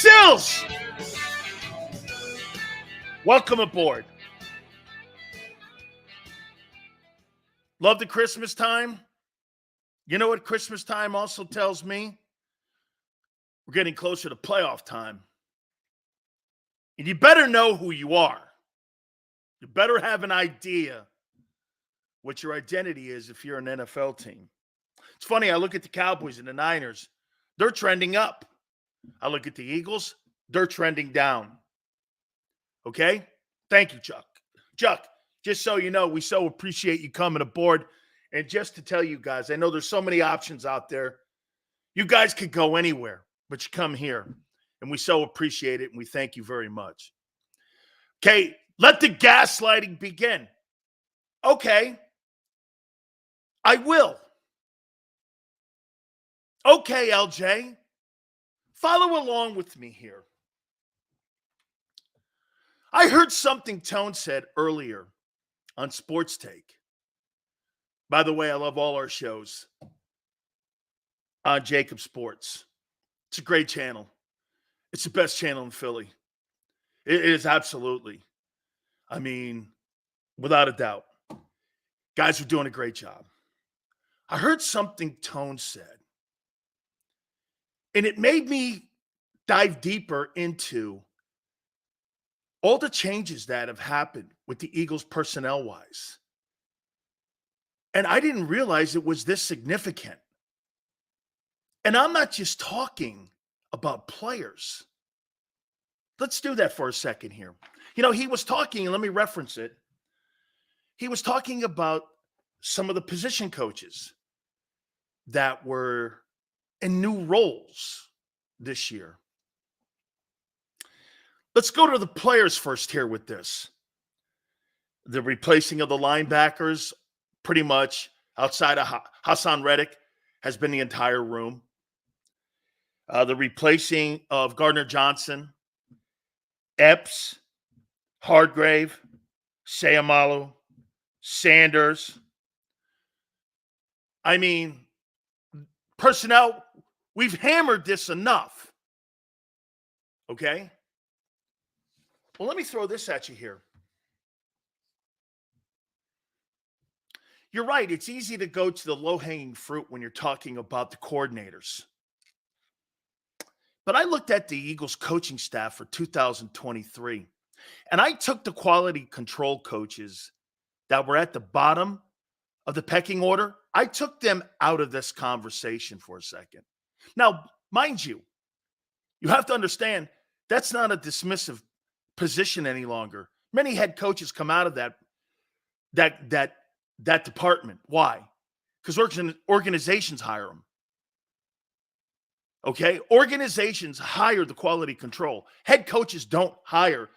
Sills, welcome aboard. Love the Christmas time? You know what Christmas time also tells me? We're getting closer to playoff time. And you better know who you are. You better have an idea what your identity is if you're an NFL team. It's funny, I look at the Cowboys and the Niners. They're trending up. I look at the Eagles. They're trending down. Okay? Thank you, Chuck. Chuck, just so you know, we so appreciate you coming aboard. And just to tell you guys, I know there's so many options out there. You guys could go anywhere, but you come here. And we so appreciate it, and we thank you very much. Okay, let the gaslighting begin. Okay, I will. Okay, LJ, follow along with me here. I heard something Tone said earlier on Sports Take. By the way, I love all our shows on JAKIB Sports. It's a great channel. It's the best channel in Philly. It is absolutely. I mean, without a doubt. Guys are doing a great job. I heard something Tone said, and it made me dive deeper into all the changes that have happened with the Eagles personnel-wise. And I didn't realize it was this significant. And I'm not just talking about players. Let's do that for a second here. You know, he was talking, and let me reference it. He was talking about some of the position coaches that were in new roles this year. Let's go to the players first here with this. The replacing of the linebackers, pretty much outside of Hassan Reddick, has been the entire room. The replacing of Gardner Johnson, Epps, Hargrave, Sayamalu, Sanders. I mean, personnel, we've hammered this enough. Okay? Well, let me throw this at you here. You're right. It's easy to go to the low-hanging fruit when you're talking about the coordinators. But I looked at the Eagles coaching staff for 2023, and I took the quality control coaches that were at the bottom of the pecking order. I took them out of this conversation for a second. Now, mind you, you have to understand that's not a dismissive position any longer. Many head coaches come out of that department. Why? Because organizations hire them. Okay? Organizations hire the quality control. Head coaches don't hire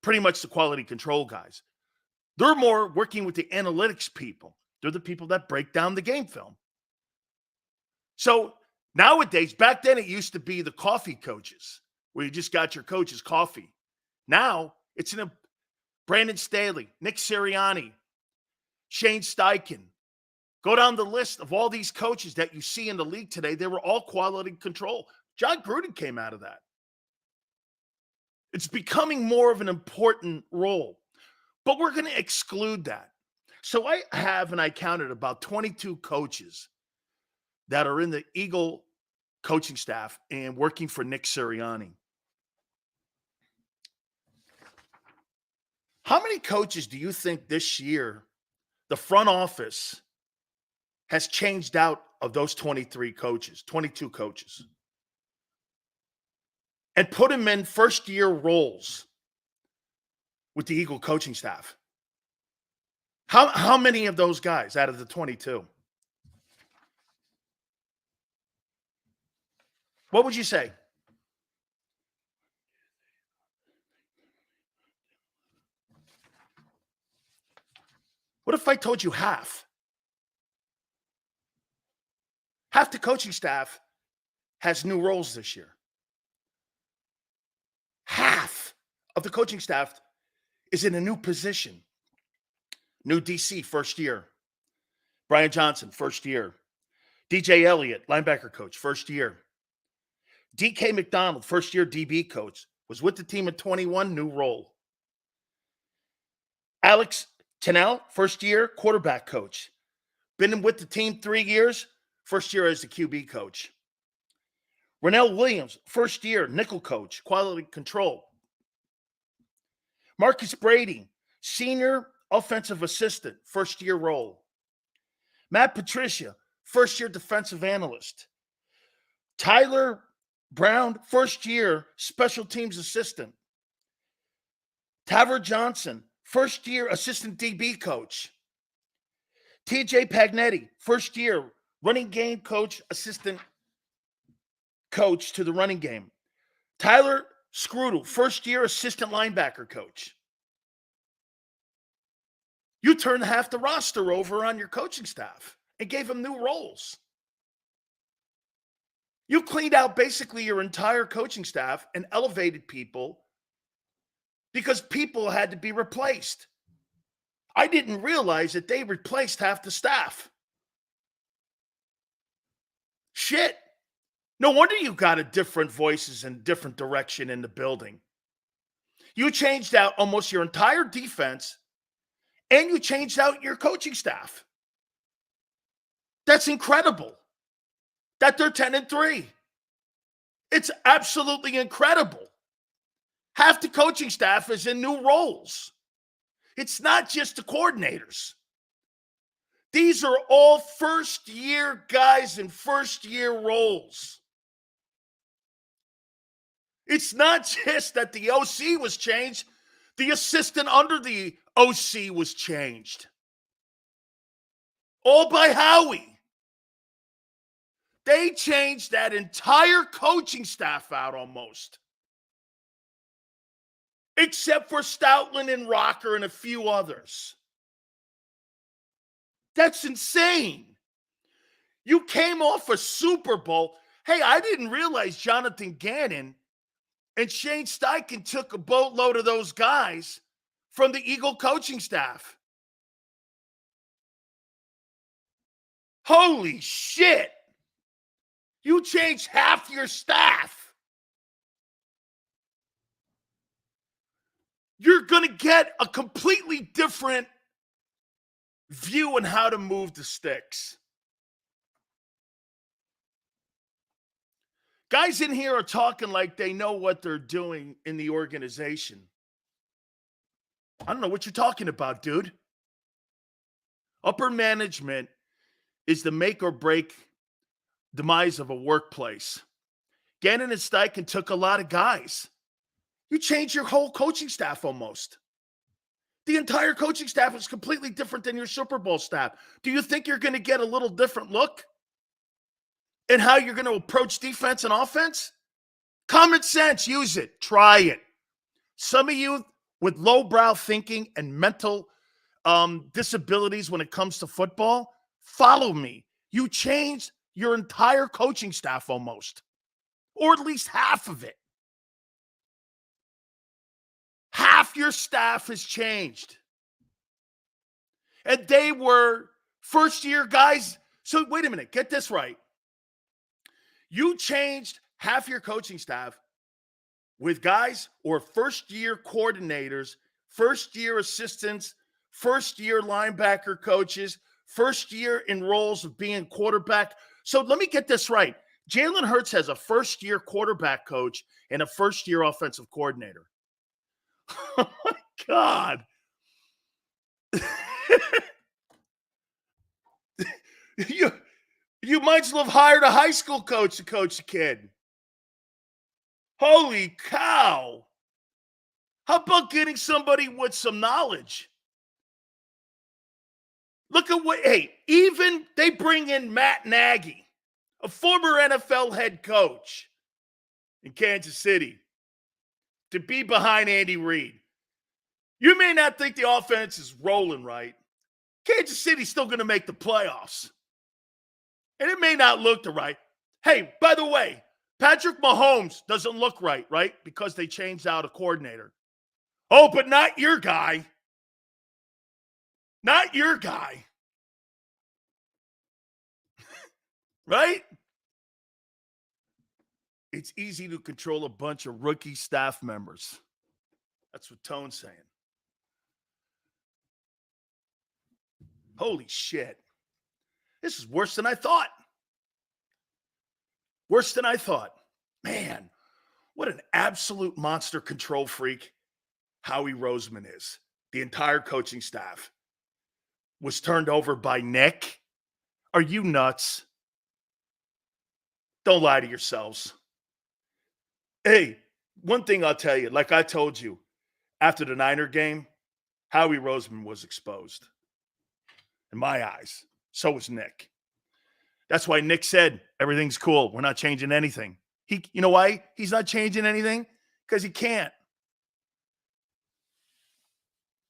pretty much the quality control guys. They're more working with the analytics people. They're the people that break down the game film. So nowadays, back then it used to be the coffee coaches, where you just got your coach's coffee. Now it's in a Brandon Staley, Nick Sirianni, Shane Steichen. Go down the list of all these coaches that you see in the league today. They were all quality control. John Gruden came out of that. It's becoming more of an important role. But we're going to exclude that. So I counted about 22 coaches that are in the Eagle coaching staff and working for Nick Sirianni. How many coaches do you think this year the front office has changed out of those 22 coaches, and put them in first-year roles with the Eagle coaching staff? How many of those guys out of the 22? What would you say? What if I told you half? Half the coaching staff has new roles this year. Half of the coaching staff is in a new position. New DC, first year. Brian Johnson, first year. DJ Elliott, linebacker coach, first year. DK McDonald, first-year DB coach, was with the team at 21, new role. Alex Tennell, first-year quarterback coach. Been with the team 3 years, first year as the QB coach. Rennell Williams, first-year nickel coach, quality control. Marcus Brady, senior offensive assistant, first-year role. Matt Patricia, first-year defensive analyst. Tyler Brown, first-year special teams assistant. Taver Johnson, first-year assistant DB coach. TJ Pagnetti, first-year running game coach, assistant coach to the running game. Tyler Scrudel, first-year assistant linebacker coach. You turned half the roster over on your coaching staff and gave them new roles. You cleaned out basically your entire coaching staff and elevated people because people had to be replaced. I didn't realize that they replaced half the staff. Shit. No wonder you got a different voices and different direction in the building. You changed out almost your entire defense and you changed out your coaching staff. That's incredible. That they're 10-3. It's absolutely incredible. Half the coaching staff is in new roles. It's not just the coordinators. These are all first-year guys in first-year roles. It's not just that the OC was changed. The assistant under the OC was changed. All by Howie. They changed that entire coaching staff out almost. Except for Stoutland and Rocker and a few others. That's insane. You came off a Super Bowl. Hey, I didn't realize Jonathan Gannon and Shane Steichen took a boatload of those guys from the Eagle coaching staff. Holy shit. You changed half your staff. You're going to get a completely different view on how to move the sticks. Guys in here are talking like they know what they're doing in the organization. I don't know what you're talking about, dude. Upper management is the make or break demise of a workplace. Gannon and Steichen took a lot of guys. You changed your whole coaching staff almost. The entire coaching staff is completely different than your Super Bowl staff. Do you think you're going to get a little different look in how you're going to approach defense and offense? Common sense, use it. Try it. Some of you with lowbrow thinking and mental disabilities when it comes to football, follow me. You changed your entire coaching staff almost, or at least half of it. Half your staff has changed. And they were first-year guys. So wait a minute, get this right. You changed half your coaching staff with guys or first-year coordinators, first-year assistants, first-year linebacker coaches, first-year in roles of being quarterback. So let me get this right. Jalen Hurts has a first-year quarterback coach and a first-year offensive coordinator. Oh, my God. You might as well have hired a high school coach to coach a kid. Holy cow. How about getting somebody with some knowledge? Look at what, hey, even they bring in Matt Nagy, a former NFL head coach in Kansas City, to be behind Andy Reid. You may not think the offense is rolling right. Kansas City's still going to make the playoffs. And it may not look the right. Hey, by the way, Patrick Mahomes doesn't look right, right? Because they changed out a coordinator. Oh, but not your guy. Not your guy. Right? It's easy to control a bunch of rookie staff members. That's what Tone's saying. Holy shit. This is worse than I thought. Worse than I thought. Man, what an absolute monster control freak Howie Roseman is. The entire coaching staff was turned over by Nick. Are you nuts? Don't lie to yourselves. Hey, one thing I'll tell you, like I told you, after the Niner game, Howie Roseman was exposed. In my eyes. So was Nick. That's why Nick said, everything's cool. We're not changing anything. You know why he's not changing anything? Because he can't.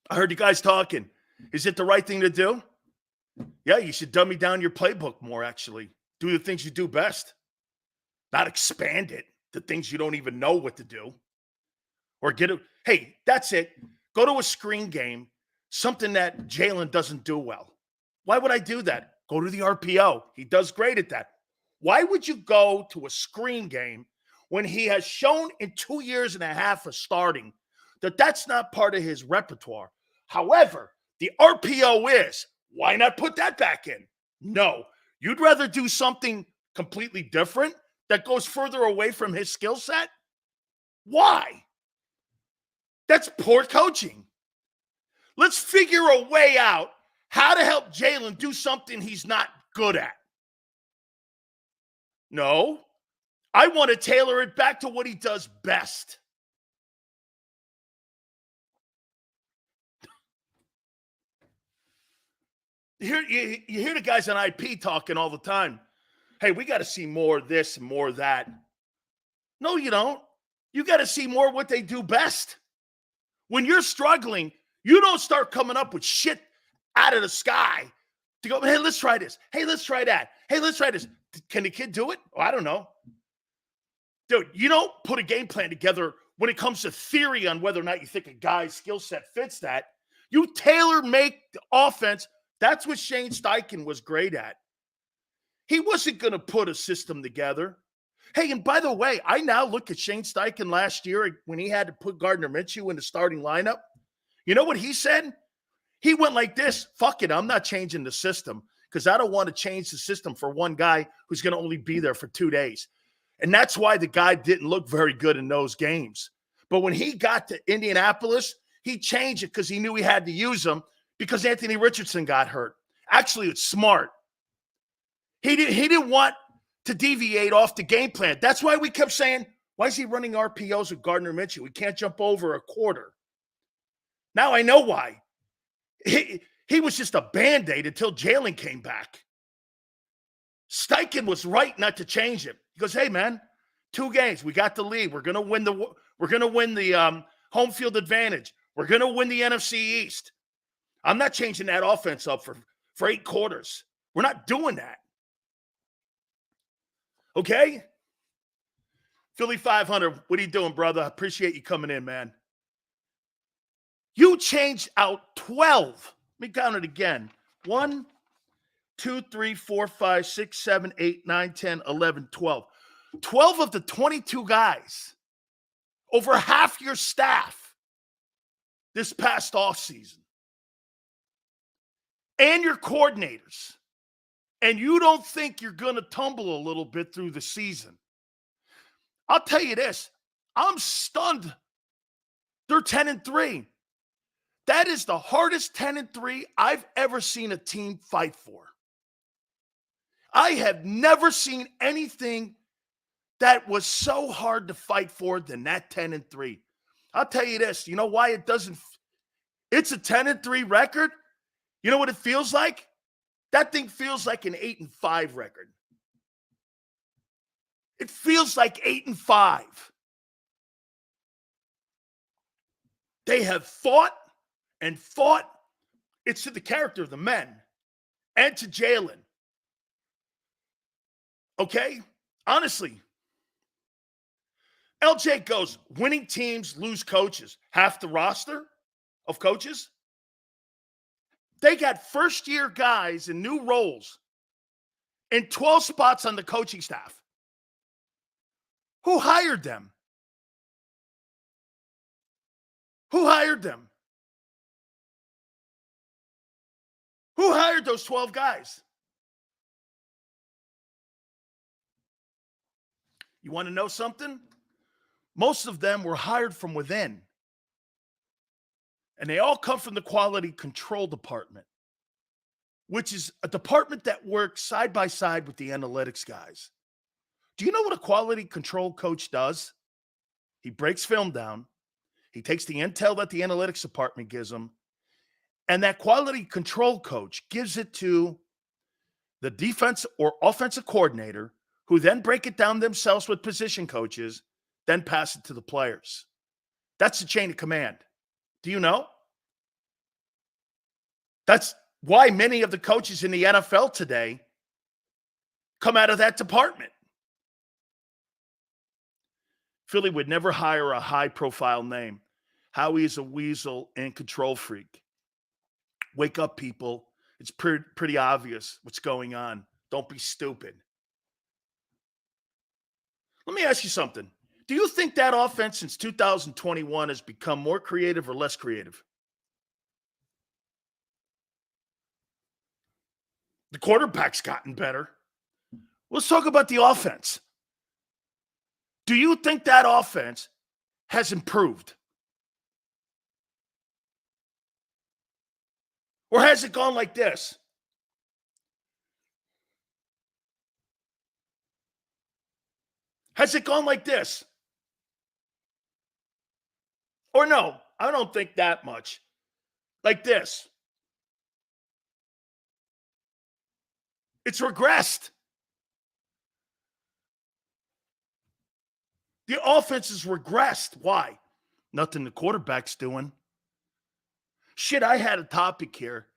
I heard you guys talking. Is it the right thing to do? Yeah, you should dummy down your playbook more, actually. Do the things you do best. Not expand it to things you don't even know what to do. Or hey, that's it. Go to a screen game, something that Jalen doesn't do well. Why would I do that? Go to the RPO. He does great at that. Why would you go to a screen game when he has shown in 2 years and a half of starting that that's not part of his repertoire? However, the RPO is. Why not put that back in? No. You'd rather do something completely different that goes further away from his skill set? Why? That's poor coaching. Let's figure a way out how to help Jalen do something he's not good at. No, I want to tailor it back to what he does best. You hear the guys on IP talking all the time. Hey, we got to see more of this and more of that. No, you don't. You got to see more of what they do best. When you're struggling, you don't start coming up with shit out of the sky to go, hey, let's try this. Hey, let's try that. Hey, let's try this. Can the kid do it? Oh, I don't know. Dude, you don't put a game plan together when it comes to theory on whether or not you think a guy's skill set fits that. You tailor-make the offense. That's what Shane Steichen was great at. He wasn't going to put a system together. Hey, and by the way, I now look at Shane Steichen last year when he had to put Gardner Minshew in the starting lineup. You know what he said? He went like this, fuck it, I'm not changing the system because I don't want to change the system for one guy who's going to only be there for 2 days. And that's why the guy didn't look very good in those games. But when he got to Indianapolis, he changed it because he knew he had to use him because Anthony Richardson got hurt. Actually, it's smart. He didn't want to deviate off the game plan. That's why we kept saying, why is he running RPOs with Gardner Minshew? We can't jump over a quarter. Now I know why. He was just a Band-Aid until Jalen came back. Steichen was right not to change it. He goes, hey, man, 2 games. We got the lead. We're going to win the home field advantage. We're going to win the NFC East. I'm not changing that offense up for 8 quarters. We're not doing that. Okay? Philly 500, what are you doing, brother? I appreciate you coming in, man. You changed out 12. Let me count it again. 1, 2, 3, 4, 5, 6, 7, 8, 9, 10, 11, 12. 12 of the 22 guys. Over half your staff this past offseason. And your coordinators. And you don't think you're going to tumble a little bit through the season. I'll tell you this. I'm stunned. They're 10-3. That is the hardest 10-3 I've ever seen a team fight for. I have never seen anything that was so hard to fight for than that 10-3. I'll tell you this. You know why it doesn't? It's a 10-3 record. You know what it feels like? That thing feels like an 8-5 record. It feels like 8-5. They have fought and fought. It's to the character of the men and to Jalen. Okay? Honestly, LJ goes, winning teams lose coaches. Half the roster of coaches. They got first-year guys in new roles in 12 spots on the coaching staff. Who hired them? Who hired them? Who hired those 12 guys? You want to know something? Most of them were hired from within. And they all come from the quality control department, which is a department that works side by side with the analytics guys. Do you know what a quality control coach does? He breaks film down. He takes the intel that the analytics department gives him, and that quality control coach gives it to the defense or offensive coordinator, who then break it down themselves with position coaches, then pass it to the players. That's the chain of command. Do you know? That's why many of the coaches in the NFL today come out of that department. Philly would never hire a high-profile name. Howie is a weasel and control freak. Wake up, people. It's pretty obvious what's going on. Don't be stupid. Let me ask you something. Do you think that offense since 2021 has become more creative or less creative? The quarterback's gotten better. Let's talk about the offense. Do you think that offense has improved? Or has it gone like this? Has it gone like this? Or no, I don't think that much. Like this. It's regressed. The offense has regressed. Why? Nothing the quarterback's doing. Shit, I had a topic here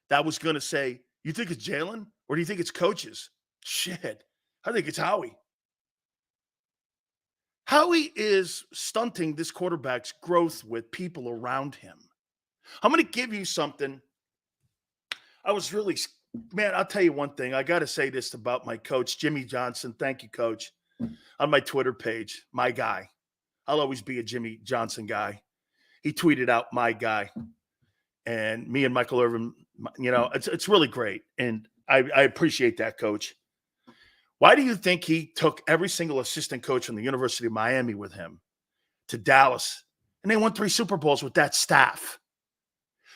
that was going to say, you think it's Jalen or do you think it's coaches? Shit, I think it's Howie. Howie is stunting this quarterback's growth with people around him. I'm going to give you something. I'll tell you one thing. I got to say this about my coach, Jimmy Johnson. Thank you, Coach. On my Twitter page, my guy. I'll always be a Jimmy Johnson guy. He tweeted out my guy. And me and Michael Irvin, it's really great. And I appreciate that, Coach. Why do you think he took every single assistant coach from the University of Miami with him to Dallas? And they won 3 Super Bowls with that staff.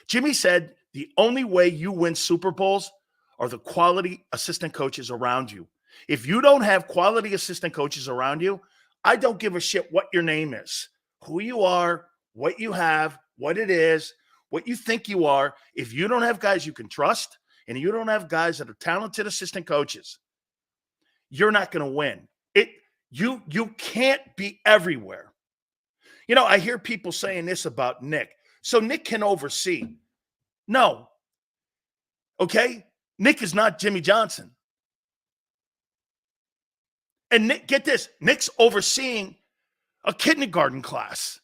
Jimmy said the only way you win Super Bowls are the quality assistant coaches around you. If you don't have quality assistant coaches around you, I don't give a shit what your name is, who you are, what you have, what it is, what you think you are. If you don't have guys you can trust and you don't have guys that are talented assistant coaches, you're not going to win. You can't be everywhere. I hear people saying this about Nick. So Nick can oversee. No. Okay? Nick is not Jimmy Johnson. And Nick, get this, Nick's overseeing a kindergarten class.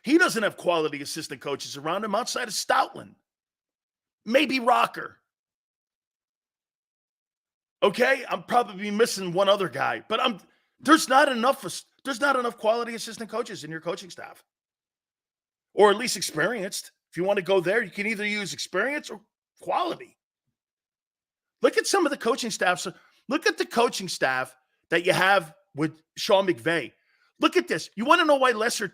He doesn't have quality assistant coaches around him outside of Stoutland. Maybe Rocker. Okay? I'm probably missing one other guy, but there's not enough quality assistant coaches in your coaching staff. Or at least experienced. If you want to go there, you can either use experience or quality. Look at some of the coaching staffs. Look at the coaching staff that you have with Sean McVay. Look at this. You want to know why lesser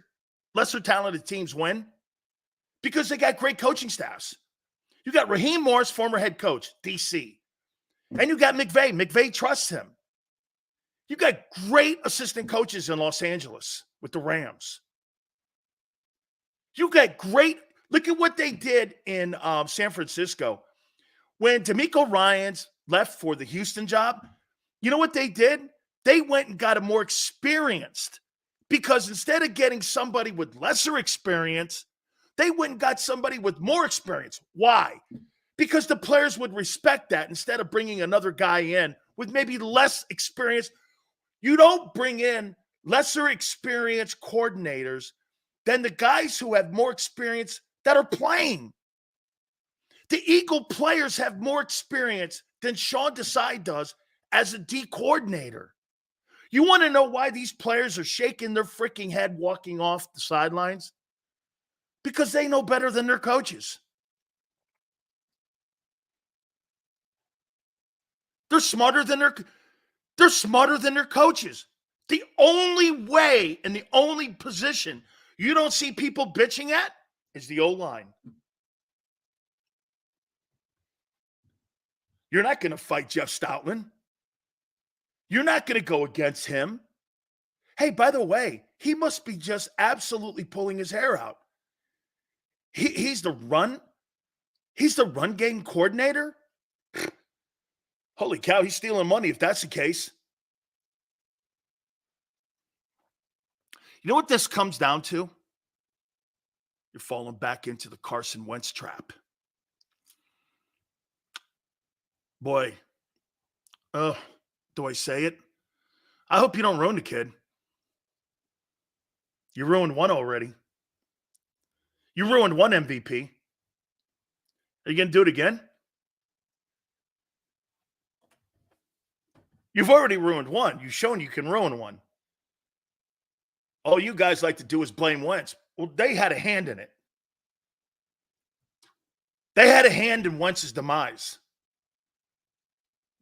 talented teams win? Because they got great coaching staffs. You got Raheem Morris, former head coach, DC. And you got McVay. McVay trusts him. You got great assistant coaches in Los Angeles with the Rams. You got great. Look at what they did in San Francisco. When D'Amico Ryans left for the Houston job, you know what they did? They went and got a more experienced, because instead of getting somebody with lesser experience, they went and got somebody with more experience. Why? Because the players would respect that instead of bringing another guy in with maybe less experience. You don't bring in lesser experienced coordinators than the guys who have more experience that are playing. The Eagle players have more experience than Sean Desai does as a D coordinator. You want to know why these players are shaking their freaking head walking off the sidelines? Because they know better than their coaches. They're smarter than their coaches. The only way and the only position you don't see people bitching at is the O-line. You're not going to fight Jeff Stoutland. You're not going to go against him. Hey, by the way, he must be just absolutely pulling his hair out. He's the run game coordinator. Holy cow, he's stealing money if that's the case. You know what this comes down to? You're falling back into the Carson Wentz trap. Boy, do I say it? I hope you don't ruin the kid. You ruined one already. You ruined one MVP. Are you going to do it again? You've already ruined one. You've shown you can ruin one. All you guys like to do is blame Wentz. Well, they had a hand in it. They had a hand in Wentz's demise.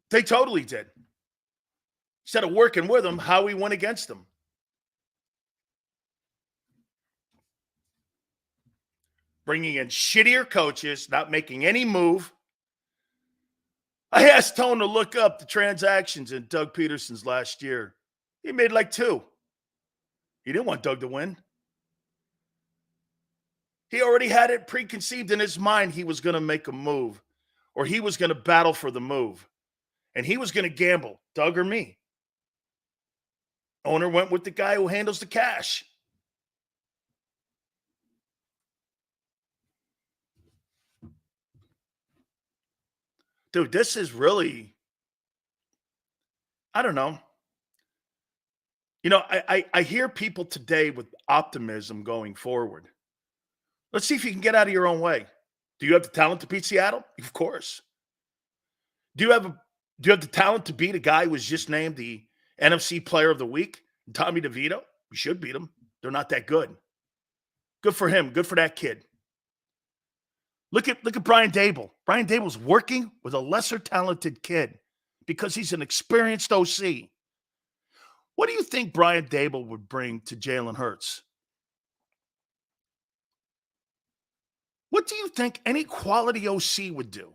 They totally did. Instead of working with him, how we went against them. Bringing in shittier coaches, not making any move. I asked Tone to look up the transactions in Doug Peterson's last year. He made like 2. He didn't want Doug to win. He already had it preconceived in his mind he was going to make a move, or he was going to battle for the move, and he was going to gamble, Doug or me. Owner went with the guy who handles the cash. Dude, this is really, I don't know. You know, I hear people today with optimism going forward. Let's see if you can get out of your own way. Do you have the talent to beat Seattle? Of course. Do you have the talent to beat a guy who was just named the NFC Player of the Week, Tommy DeVito? You should beat him. They're not that good. Good for him. Good for that kid. Look at Brian Dable. Brian Dable's working with a lesser talented kid because he's an experienced OC. What do you think Brian Dable would bring to Jalen Hurts? What do you think any quality OC would do?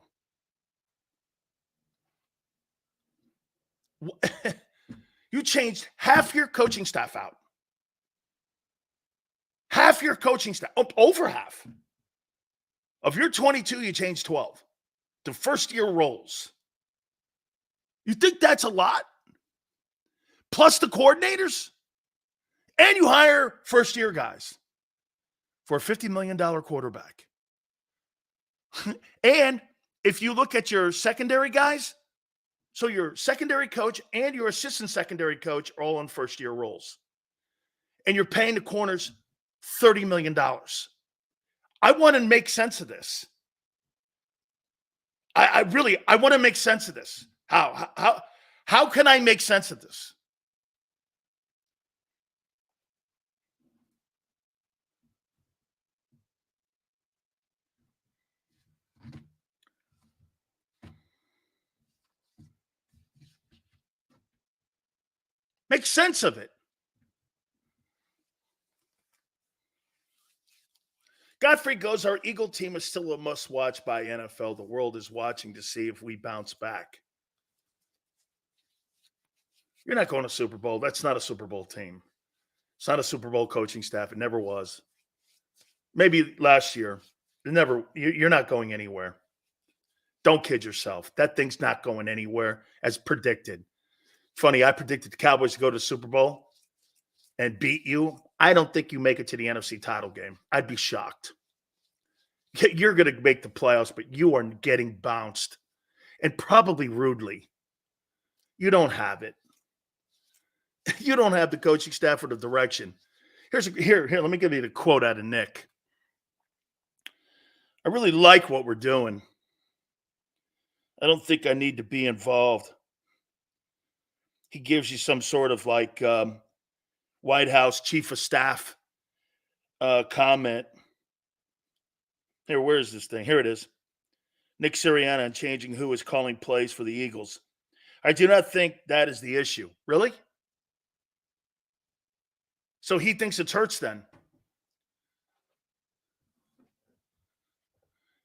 You changed half your coaching staff out. Half your coaching staff, over half. Of your 22, you changed 12 to first-year roles. You think that's a lot? Plus the coordinators? And you hire first-year guys for a $50 million quarterback. And if you look at your secondary guys, so your secondary coach and your assistant secondary coach are all in first-year roles. And you're paying the corners $30 million. I want to make sense of this. I want to make sense of this. How can I make sense of this? Make sense of it. Godfrey goes, our Eagle team is still a must-watch by NFL. The world is watching to see if we bounce back. You're not going to Super Bowl. That's not a Super Bowl team. It's not a Super Bowl coaching staff. It never was. Maybe last year. You're not going anywhere. Don't kid yourself. That thing's not going anywhere as predicted. Funny, I predicted the Cowboys to go to the Super Bowl and beat you. I don't think you make it to the NFC title game. I'd be shocked. You're going to make the playoffs, but you are getting bounced, and probably rudely. You don't have it. You don't have the coaching staff or the direction. Here, let me give you the quote out of Nick. I really like what we're doing. I don't think I need to be involved. he gives you some sort of like White House chief of staff comment. Here, where is this thing? Here it is. Nick Sirianni on changing who is calling plays for the Eagles. I do not think that is the issue. Really? So he thinks it's Hurts then.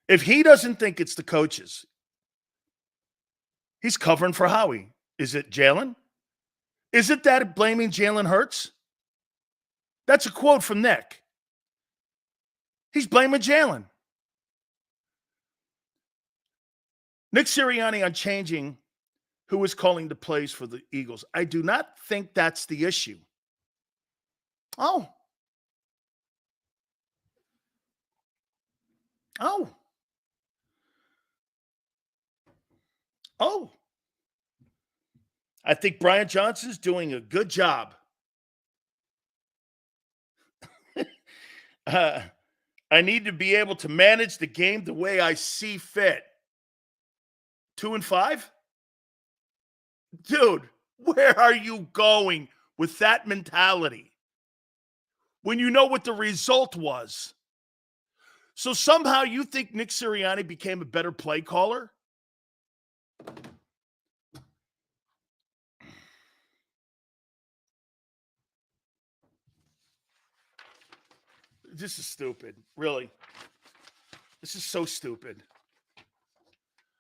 If he doesn't think it's the coaches, he's covering for Howie. Is it Jalen? Is it that blaming Jalen Hurts? That's a quote from Nick. He's blaming Jalen. Nick Sirianni on changing who is calling the plays for the Eagles. I do not think that's the issue. Oh. I think Brian Johnson's doing a good job. I need to be able to manage the game the way I see fit. 2-5? Dude, where are you going with that mentality when you know what the result was? So somehow you think Nick Sirianni became a better play caller? This is stupid. Really. This is so stupid.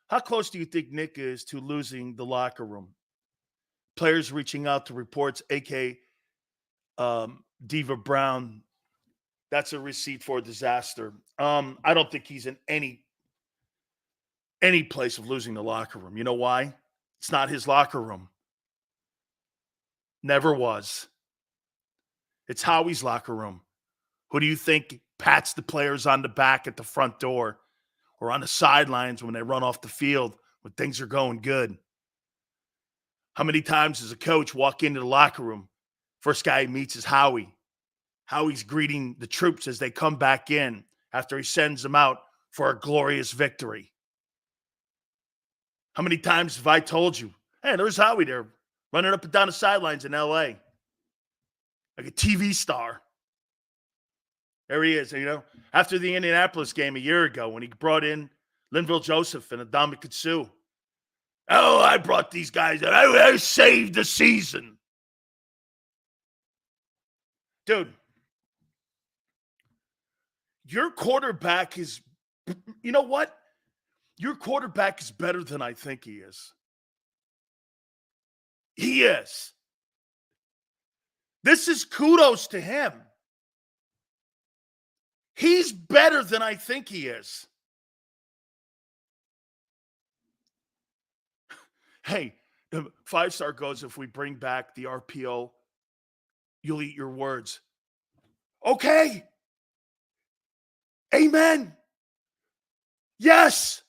How close do you think Nick is to losing the locker room? Players reaching out to reports, a.k.a. Diva Brown. That's a receipt for a disaster. I don't think he's in any place of losing the locker room. You know why? It's not his locker room. Never was. It's Howie's locker room. Who do you think pats the players on the back at the front door or on the sidelines when they run off the field when things are going good? How many times does a coach walk into the locker room? First guy he meets is Howie. Howie's greeting the troops as they come back in after he sends them out for a glorious victory. How many times have I told you, hey, there's Howie there running up and down the sidelines in L.A. like a TV star. There he is, after the Indianapolis game a year ago when he brought in Linville Joseph and Adama Sue. Oh, I brought these guys in. I saved the season. Dude, your quarterback is, you know what? Your quarterback is better than I think he is. He is. This is kudos to him. He's better than I think he is. Hey, 5-star goes, if we bring back the RPO, you'll eat your words. Okay. Amen. Yes.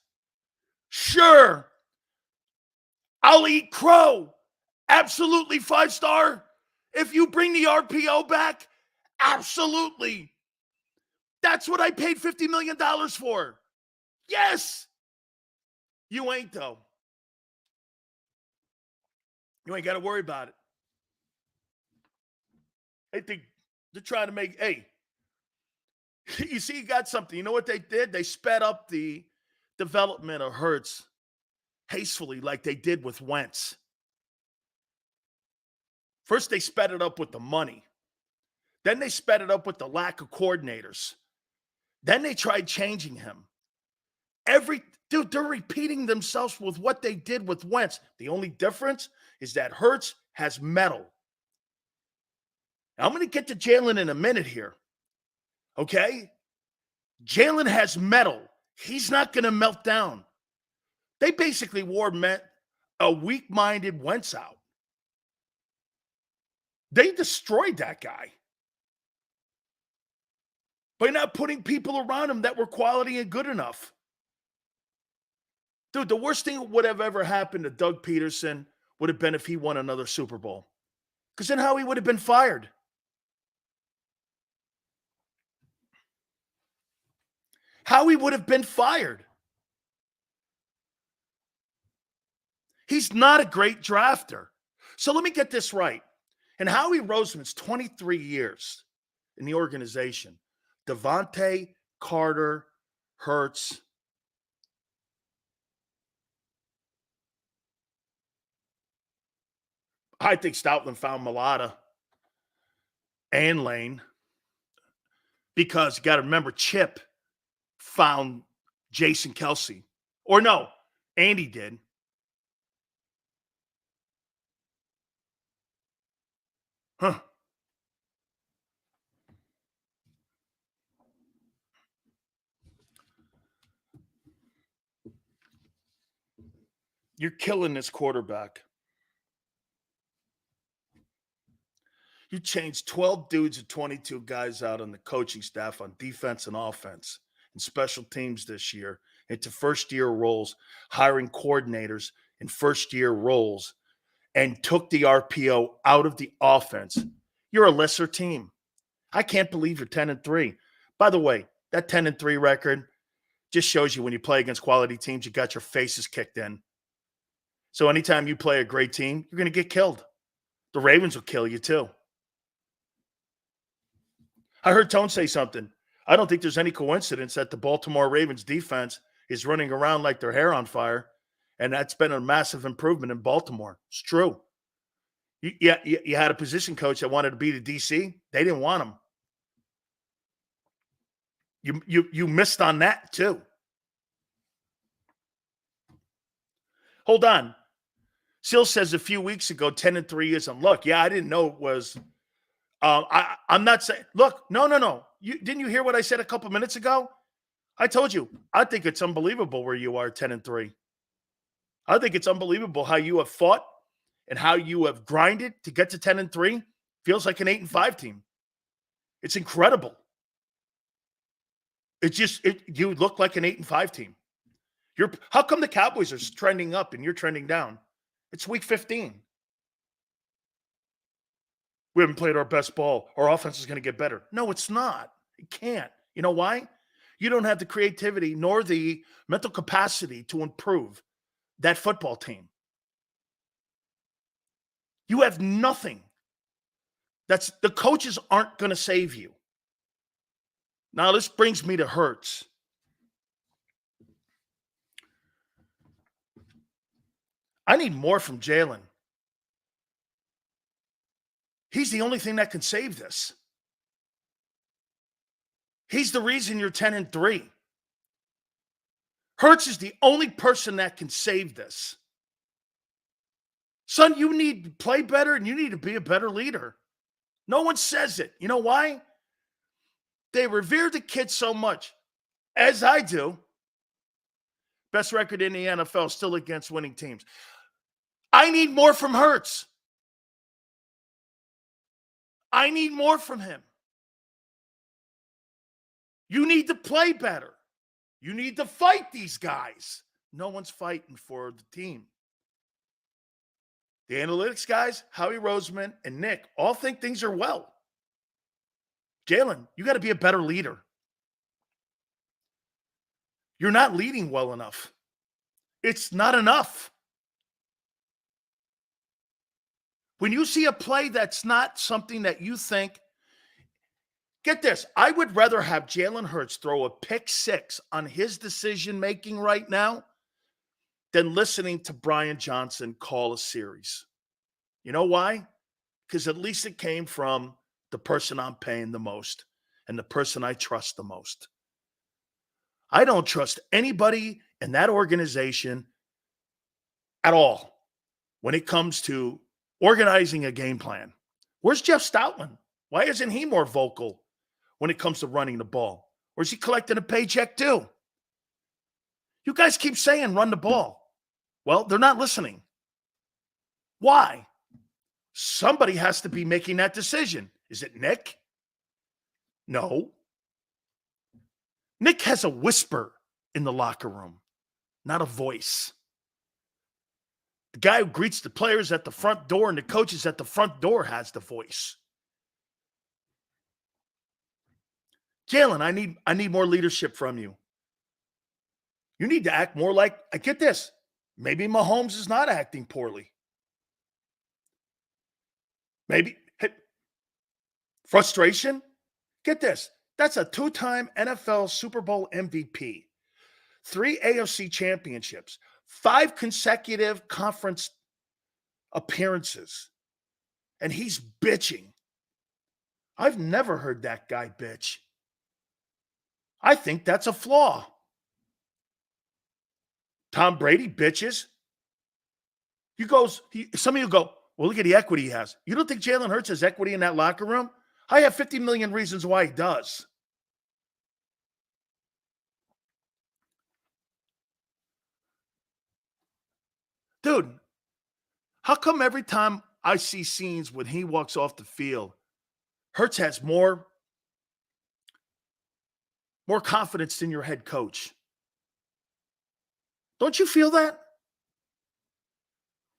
Sure. I'll eat crow. Absolutely 5-star. If you bring the RPO back, absolutely. That's what I paid $50 million for. Yes. You ain't, though. You ain't got to worry about it. I think they're trying to make, hey, you see, you got something. You know what they did? They sped up the development of Hurts hastily like they did with Wentz. First, they sped it up with the money. Then they sped it up with the lack of coordinators. Then they tried changing him. Dude, they're repeating themselves with what they did with Wentz. The only difference is that Hurts has metal. Now, I'm going to get to Jalen in a minute here. Okay? Jalen has metal. He's not going to melt down. They basically wore a weak-minded Wentz out. They destroyed that guy by not putting people around him that were quality and good enough. Dude, the worst thing that would have ever happened to Doug Peterson would have been if he won another Super Bowl. Because then Howie would have been fired. Howie would have been fired. He's not a great drafter. So let me get this right. And Howie Roseman's 23 years in the organization. Devontae, Carter, Hurts. I think Stoutland found Mulata and Lane because you got to remember Chip found Jason Kelsey. Or no, Andy did. Huh. You're killing this quarterback. You changed 12 dudes and 22 guys out on the coaching staff on defense and offense and special teams this year into first-year roles, hiring coordinators in first-year roles, and took the RPO out of the offense. You're a lesser team. I can't believe you're 10-3. By the way, that 10-3 record just shows you when you play against quality teams, you got your faces kicked in. So anytime you play a great team, you're going to get killed. The Ravens will kill you too. I heard Tone say something. I don't think there's any coincidence that the Baltimore Ravens defense is running around like their hair on fire, and that's been a massive improvement in Baltimore. It's true. You had a position coach that wanted to be the DC. They didn't want him. You missed on that too. Hold on. Seal says a few weeks ago, 10-3 isn't. Look, I didn't know it was. I'm not saying. Look, no. Didn't you hear what I said a couple minutes ago? I told you. I think it's unbelievable where you are, 10-3. I think it's unbelievable how you have fought and how you have grinded to get to 10-3. Feels like an 8-5 team. It's incredible. You look like an 8-5 team. How come the Cowboys are trending up and you're trending down? It's week 15. We haven't played our best ball. Our offense is going to get better. No, it's not. It can't. You know why? You don't have the creativity nor the mental capacity to improve that football team. You have nothing. The coaches aren't going to save you. Now, this brings me to Hurts. I need more from Jalen. He's the only thing that can save this. He's the reason you're 10-3. Hurts is the only person that can save this. Son, you need to play better and you need to be a better leader. No one says it. You know why? They revere the kid so much, as I do. Best record in the NFL, still against winning teams. I need more from Hurts. I need more from him. You need to play better. You need to fight these guys. No one's fighting for the team. The analytics guys, Howie Roseman and Nick, all think things are well. Jalen, you got to be a better leader. You're not leading well enough. It's not enough. When you see a play that's not something that you think, get this, I would rather have Jalen Hurts throw a pick six on his decision-making right now than listening to Brian Johnson call a series. You know why? Because at least it came from the person I'm paying the most and the person I trust the most. I don't trust anybody in that organization at all when it comes to organizing a game plan. Where's Jeff Stoutland? Why isn't he more vocal when it comes to running the ball? Or is he collecting a paycheck too? You guys keep saying run the ball. Well, they're not listening. Why? Somebody has to be making that decision. Is it Nick? No. Nick has a whisper in the locker room, not a voice. The guy who greets the players at the front door and the coaches at the front door has the voice. Jalen, I need more leadership from you. You need to act more like, I get this, maybe Mahomes is not acting poorly. Maybe frustration. Get this. That's a 2-time NFL Super Bowl MVP, 3 AFC championships, 5 consecutive conference appearances, and he's bitching. I've never heard that guy bitch. I think that's a flaw. Tom Brady bitches. Some of you go, well, look at the equity he has. You don't think Jalen Hurts has equity in that locker room? I have 50 million reasons why he does. Dude, how come every time I see scenes when he walks off the field, Hurts has more confidence than your head coach? Don't you feel that?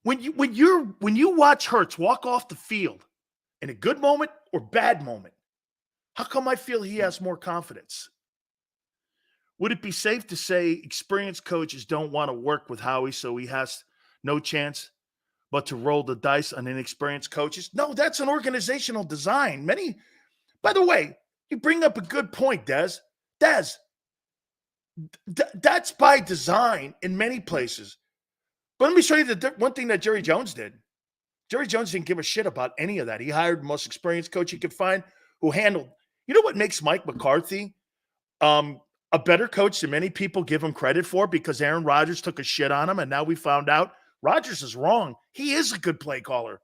When you watch Hurts walk off the field in a good moment or bad moment, how come I feel he has more confidence? Would it be safe to say experienced coaches don't want to work with Howie, so he has no chance but to roll the dice on inexperienced coaches? No, that's an organizational design. By the way, you bring up a good point, Des. That's by design in many places. But let me show you the one thing that Jerry Jones did. Jerry Jones didn't give a shit about any of that. He hired the most experienced coach he could find who handled. You know what makes Mike McCarthy a better coach than many people give him credit for? Because Aaron Rodgers took a shit on him, and now we found out Rodgers is wrong. He is a good play caller.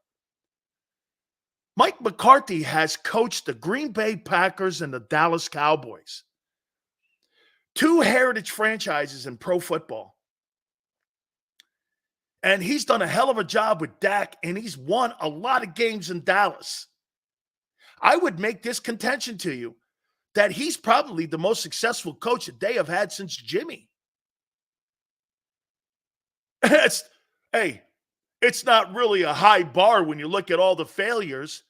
Mike McCarthy has coached the Green Bay Packers and the Dallas Cowboys, 2 heritage franchises in pro football. And he's done a hell of a job with Dak, and he's won a lot of games in Dallas. I would make this contention to you that he's probably the most successful coach that they have had since Jimmy. It's not really a high bar when you look at all the failures.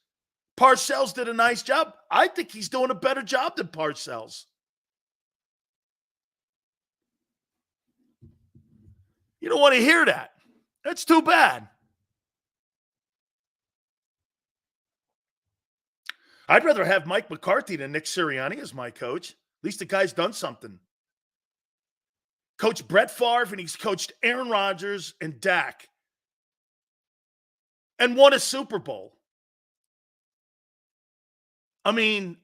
Parcells did a nice job. I think he's doing a better job than Parcells. You don't want to hear that. That's too bad. I'd rather have Mike McCarthy than Nick Sirianni as my coach. At least the guy's done something. Coached Brett Favre, and he's coached Aaron Rodgers and Dak. And won a Super Bowl. I mean,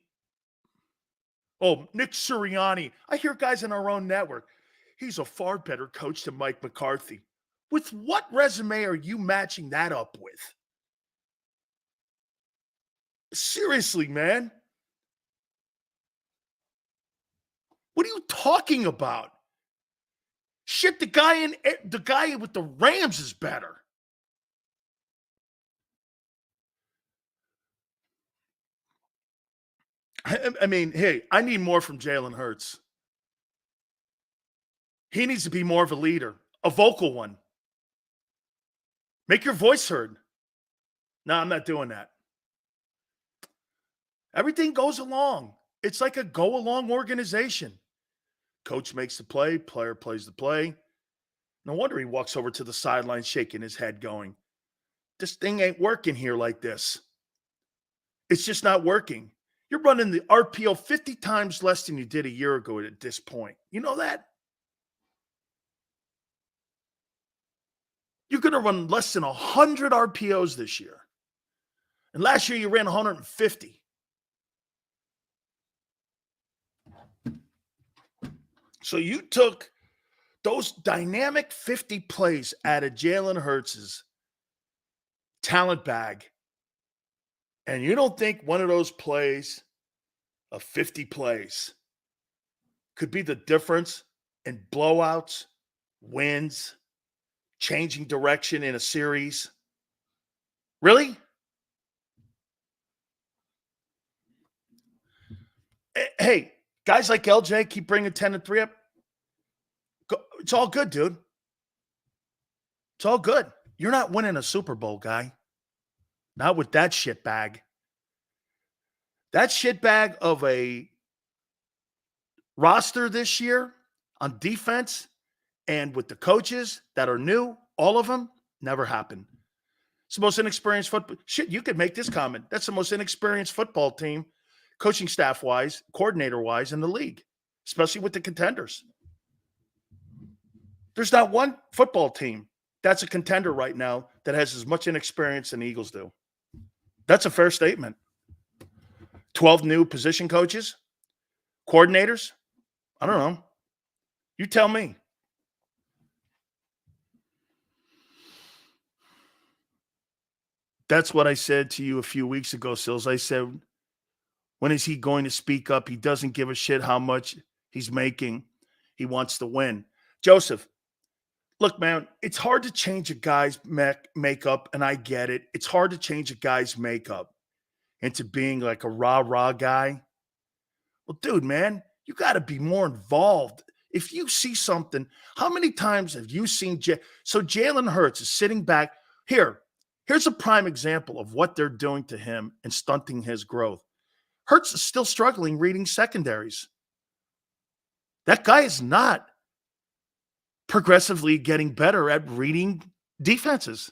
Nick Sirianni. I hear guys in our own network. He's a far better coach than Mike McCarthy. With what resume are you matching that up with? Seriously, man. What are you talking about? Shit, the guy with the Rams is better. I mean, hey, I need more from Jalen Hurts. He needs to be more of a leader, a vocal one. Make your voice heard. No, I'm not doing that. Everything goes along. It's like a go-along organization. Coach makes the play, player plays the play. No wonder he walks over to the sideline shaking his head going, this thing ain't working here like this. It's just not working. You're running the RPO 50 times less than you did a year ago at this point. You know that? You're going to run less than 100 RPOs this year. And last year you ran 150. So you took those dynamic 50 plays out of Jalen Hurts' talent bag, and you don't think one of those plays of 50 plays could be the difference in blowouts, wins, changing direction in a series? Really? Hey, guys like LJ keep bringing 10 and 3 up. It's all good, dude. It's all good. You're not winning a Super Bowl, guy. Not with that shit bag. That shit bag of a roster this year on defense and with the coaches that are new, all of them, never happened. It's the most inexperienced football. Shit, you could make this comment. That's the most inexperienced football team, coaching staff-wise, coordinator-wise in the league, especially with the contenders. There's not one football team that's a contender right now that has as much inexperience than the Eagles do. That's a fair statement. 12 new position coaches, coordinators. I don't know. You tell me. That's what I said to you a few weeks ago, Sills. I said, when is he going to speak up? He doesn't give a shit how much he's making. He wants to win. Joseph, look, man, it's hard to change a guy's makeup, and I get it. It's hard to change a guy's makeup into being like a rah-rah guy. Well, dude, man, you got to be more involved. If you see something, how many times have you seen so Jalen Hurts is sitting back here. Here's a prime example of what they're doing to him and stunting his growth. Hurts is still struggling reading secondaries. That guy is not progressively getting better at reading defenses.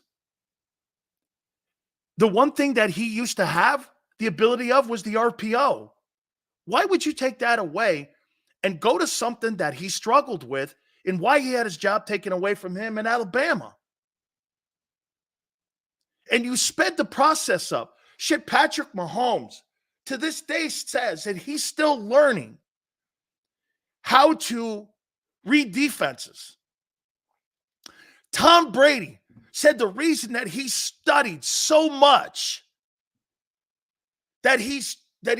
The one thing that he used to have the ability of was the RPO. Why would you take that away and go to something that he struggled with and why he had his job taken away from him in Alabama? And you sped the process up. Shit, Patrick Mahomes to this day says that he's still learning how to read defenses. Tom Brady said the reason that he studied so much, that he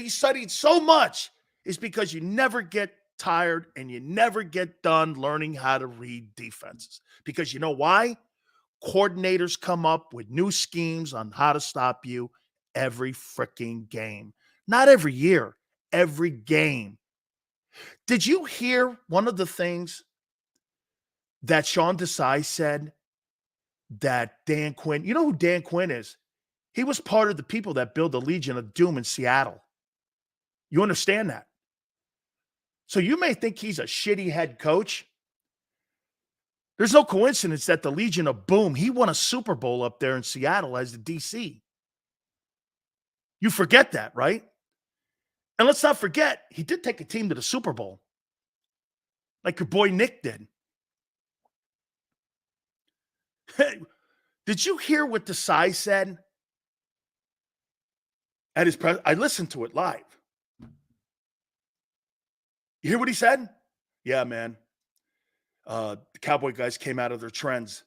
studied so much is because you never get tired and you never get done learning how to read defenses. Because you know why? Coordinators come up with new schemes on how to stop you every freaking game. Not every year, every game. Did you hear one of the things that Sean Desai said that Dan Quinn, you know who Dan Quinn is? He was part of the people that built the Legion of Doom in Seattle. You understand that? So you may think he's a shitty head coach. There's no coincidence that the Legion of Boom, he won a Super Bowl up there in Seattle as the DC. You forget that, right? And let's not forget, he did take a team to the Super Bowl. Like your boy Nick did. Hey, did you hear what Desai said at his press? I listened to it live. You hear what he said? Yeah, man. The Cowboy guys came out of their trends.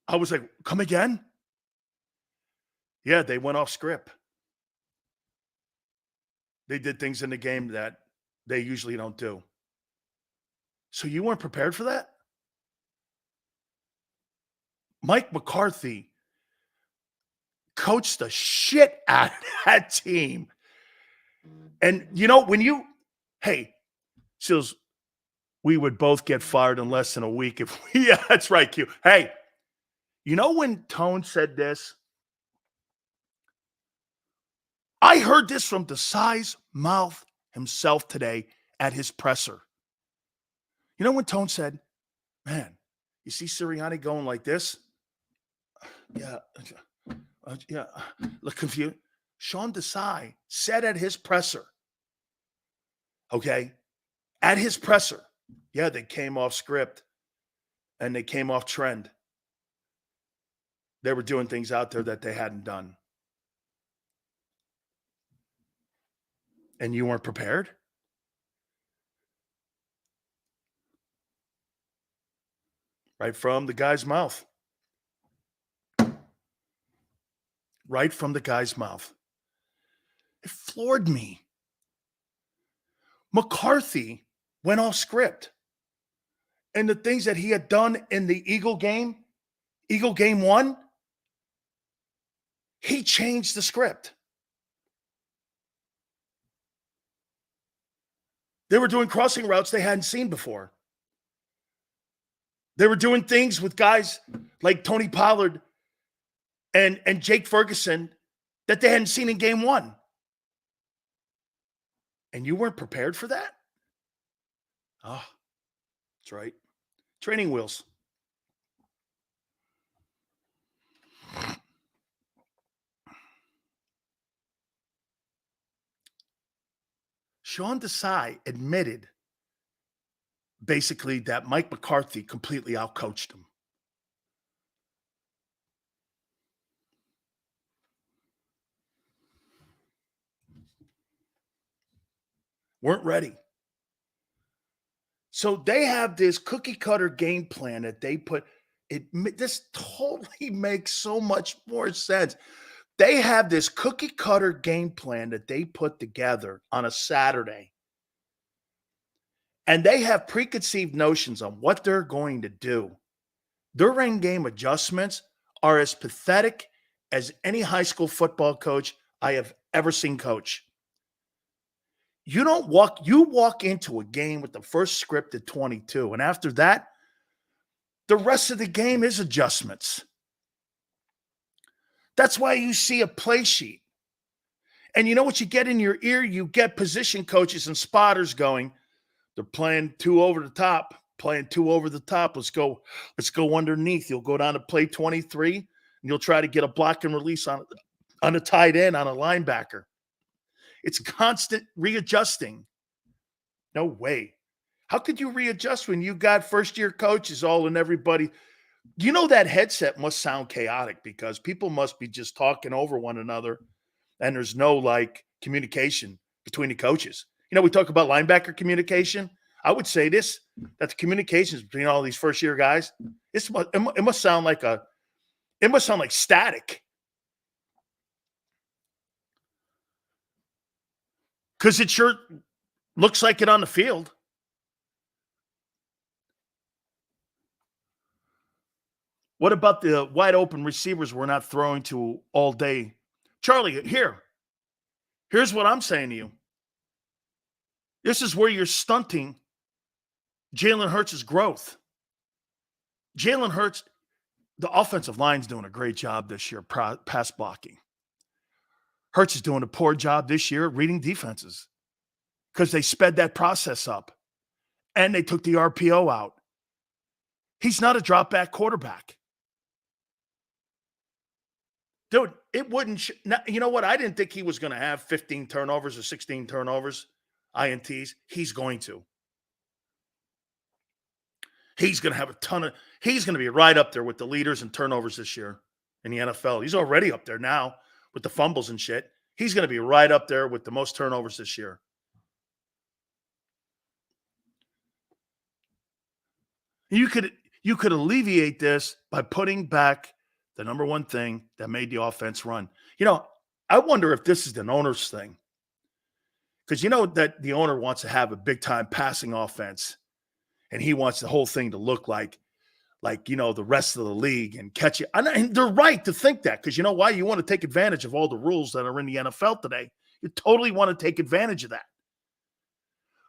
I was like, come again? Yeah, they went off script. They did things in the game that they usually don't do. So you weren't prepared for that? Mike McCarthy coached the shit out of that team. And, you know, hey, Seals, we would both get fired in less than a week if we, yeah, that's right, Q. Hey, you know when Tone said this? I heard this from Desai's mouth himself today at his presser. You know when Tone said, man, you see Sirianni going like this? Yeah. Look confused. Sean Desai said at his presser, okay, at his presser, yeah, they came off script and they came off trend. They were doing things out there that they hadn't done. And you weren't prepared? Right from the guy's mouth. Right from the guy's mouth. It floored me. McCarthy went off script. And the things that he had done in the Eagle game 1, he changed the script. They were doing crossing routes they hadn't seen before. They were doing things with guys like Tony Pollard and Jake Ferguson that they hadn't seen in game 1. And you weren't prepared for that? Oh, that's right. Training wheels. Sean Desai admitted basically that Mike McCarthy completely outcoached him. Weren't ready. So they have this cookie cutter game plan that they put. This totally makes so much more sense. They have this cookie cutter game plan that they put together on a Saturday. And they have preconceived notions on what they're going to do. Their in-game adjustments are as pathetic as any high school football coach I have ever seen coach. You walk into a game with the first script at 22, and after that, the rest of the game is adjustments. That's why you see a play sheet. And you know what you get in your ear? You get position coaches and spotters going, they're playing two over the top. Let's go underneath. You'll go down to play 23, and you'll try to get a block and release on a tight end, on a linebacker. It's constant readjusting. No way. How could you readjust when you got first-year coaches all in everybody? You know that headset must sound chaotic because people must be just talking over one another, and there's no, communication between the coaches. You know, we talk about linebacker communication. I would say that the communications between all these first-year guys, it must sound like static. Because it sure looks like it on the field. What about the wide open receivers we're not throwing to all day? Charlie, here's what I'm saying to you. This is where you're stunting Jalen Hurts' growth. Jalen Hurts, the offensive line's doing a great job this year pass blocking. Hurts is doing a poor job this year reading defenses because they sped that process up and they took the RPO out. He's not a drop back quarterback. Dude, it wouldn't. You know what? I didn't think he was going to have 15 turnovers or 16 turnovers, INTs. He's going to. He's going to have he's going to be right up there with the leaders in turnovers this year in the NFL. He's already up there now with the fumbles and shit. He's going to be right up there with the most turnovers this year. You could alleviate this by putting back the number one thing that made the offense run. You know, I wonder if this is an owner's thing. Because you know that the owner wants to have a big-time passing offense, and he wants the whole thing to look like the rest of the league and catch it. And they're right to think that, because you know why? You want to take advantage of all the rules that are in the NFL today. You totally want to take advantage of that.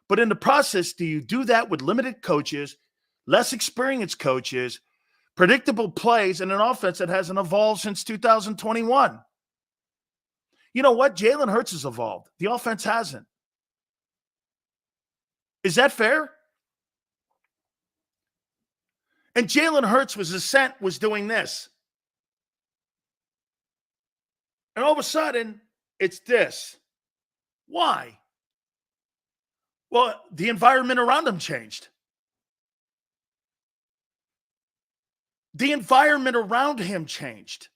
But in the process, do you do that with limited coaches, less experienced coaches, predictable plays, and an offense that hasn't evolved since 2021? You know what? Jalen Hurts has evolved. The offense hasn't. Is that fair? And Jalen Hurts was doing this. And all of a sudden, it's this. Why? Well, the environment around him changed. The environment around him changed.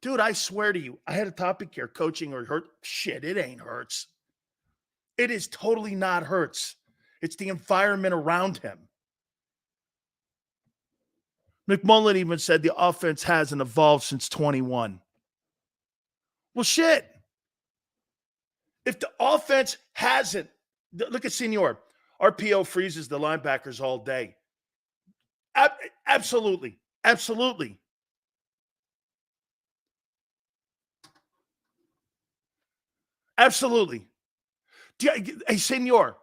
Dude, I swear to you, I had a topic here, coaching or hurt. Shit, it ain't Hurts. It is totally not Hurts. It's the environment around him. McMullen even said the offense hasn't evolved since 21. Well, shit. If the offense hasn't, look at Senior. RPO freezes the linebackers all day. Absolutely. Absolutely. Absolutely. Hey, Senor,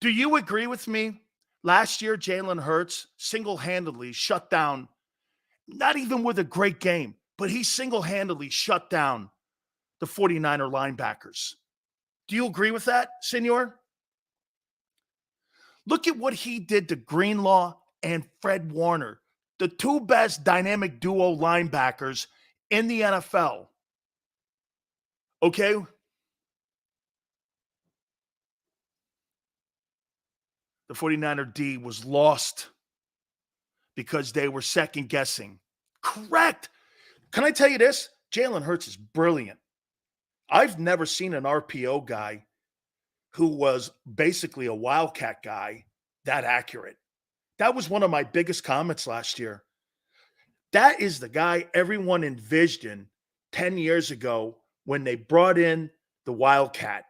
do you agree with me? Last year, Jalen Hurts single-handedly shut down, not even with a great game, but he single-handedly shut down the 49er linebackers. Do you agree with that, Senor? Look at what he did to Greenlaw and Fred Warner, the two best dynamic duo linebackers in the NFL. Okay? The 49er D was lost because they were second guessing. Correct. Can I tell you this? Jalen Hurts is brilliant. I've never seen an RPO guy who was basically a wildcat guy that accurate. That was one of my biggest comments last year. That is the guy everyone envisioned 10 years ago when they brought in the wildcat.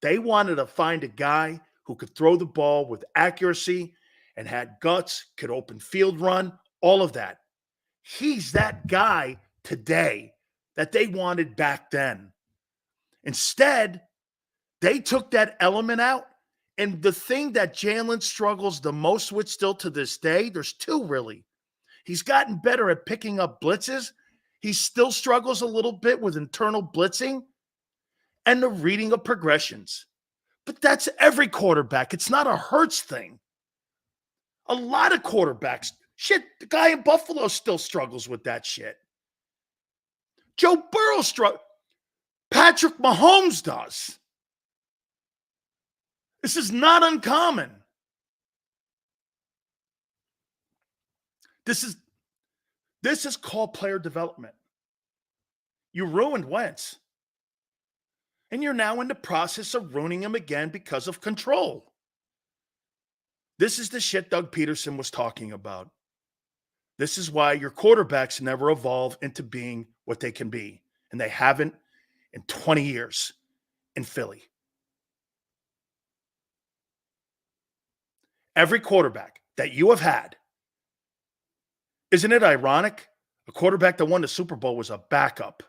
They wanted to find a guy who could throw the ball with accuracy and had guts, could open field run, all of that. He's that guy today that they wanted back then. Instead, they took that element out. And the thing that Jalen struggles the most with still to this day, there's two really. He's gotten better at picking up blitzes. He still struggles a little bit with internal blitzing and the reading of progressions. But that's every quarterback. It's not a Hurts thing. A lot of quarterbacks, shit, the guy in Buffalo still struggles with that shit. Joe Burrow struggles. Patrick Mahomes does. This is not uncommon. This is called player development. You ruined Wentz. And you're now in the process of ruining him again because of control. This is the shit Doug Peterson was talking about. This is why your quarterbacks never evolve into being what they can be. And they haven't in 20 years in Philly. Every quarterback that you have had, isn't it ironic? A quarterback that won the Super Bowl was a backup.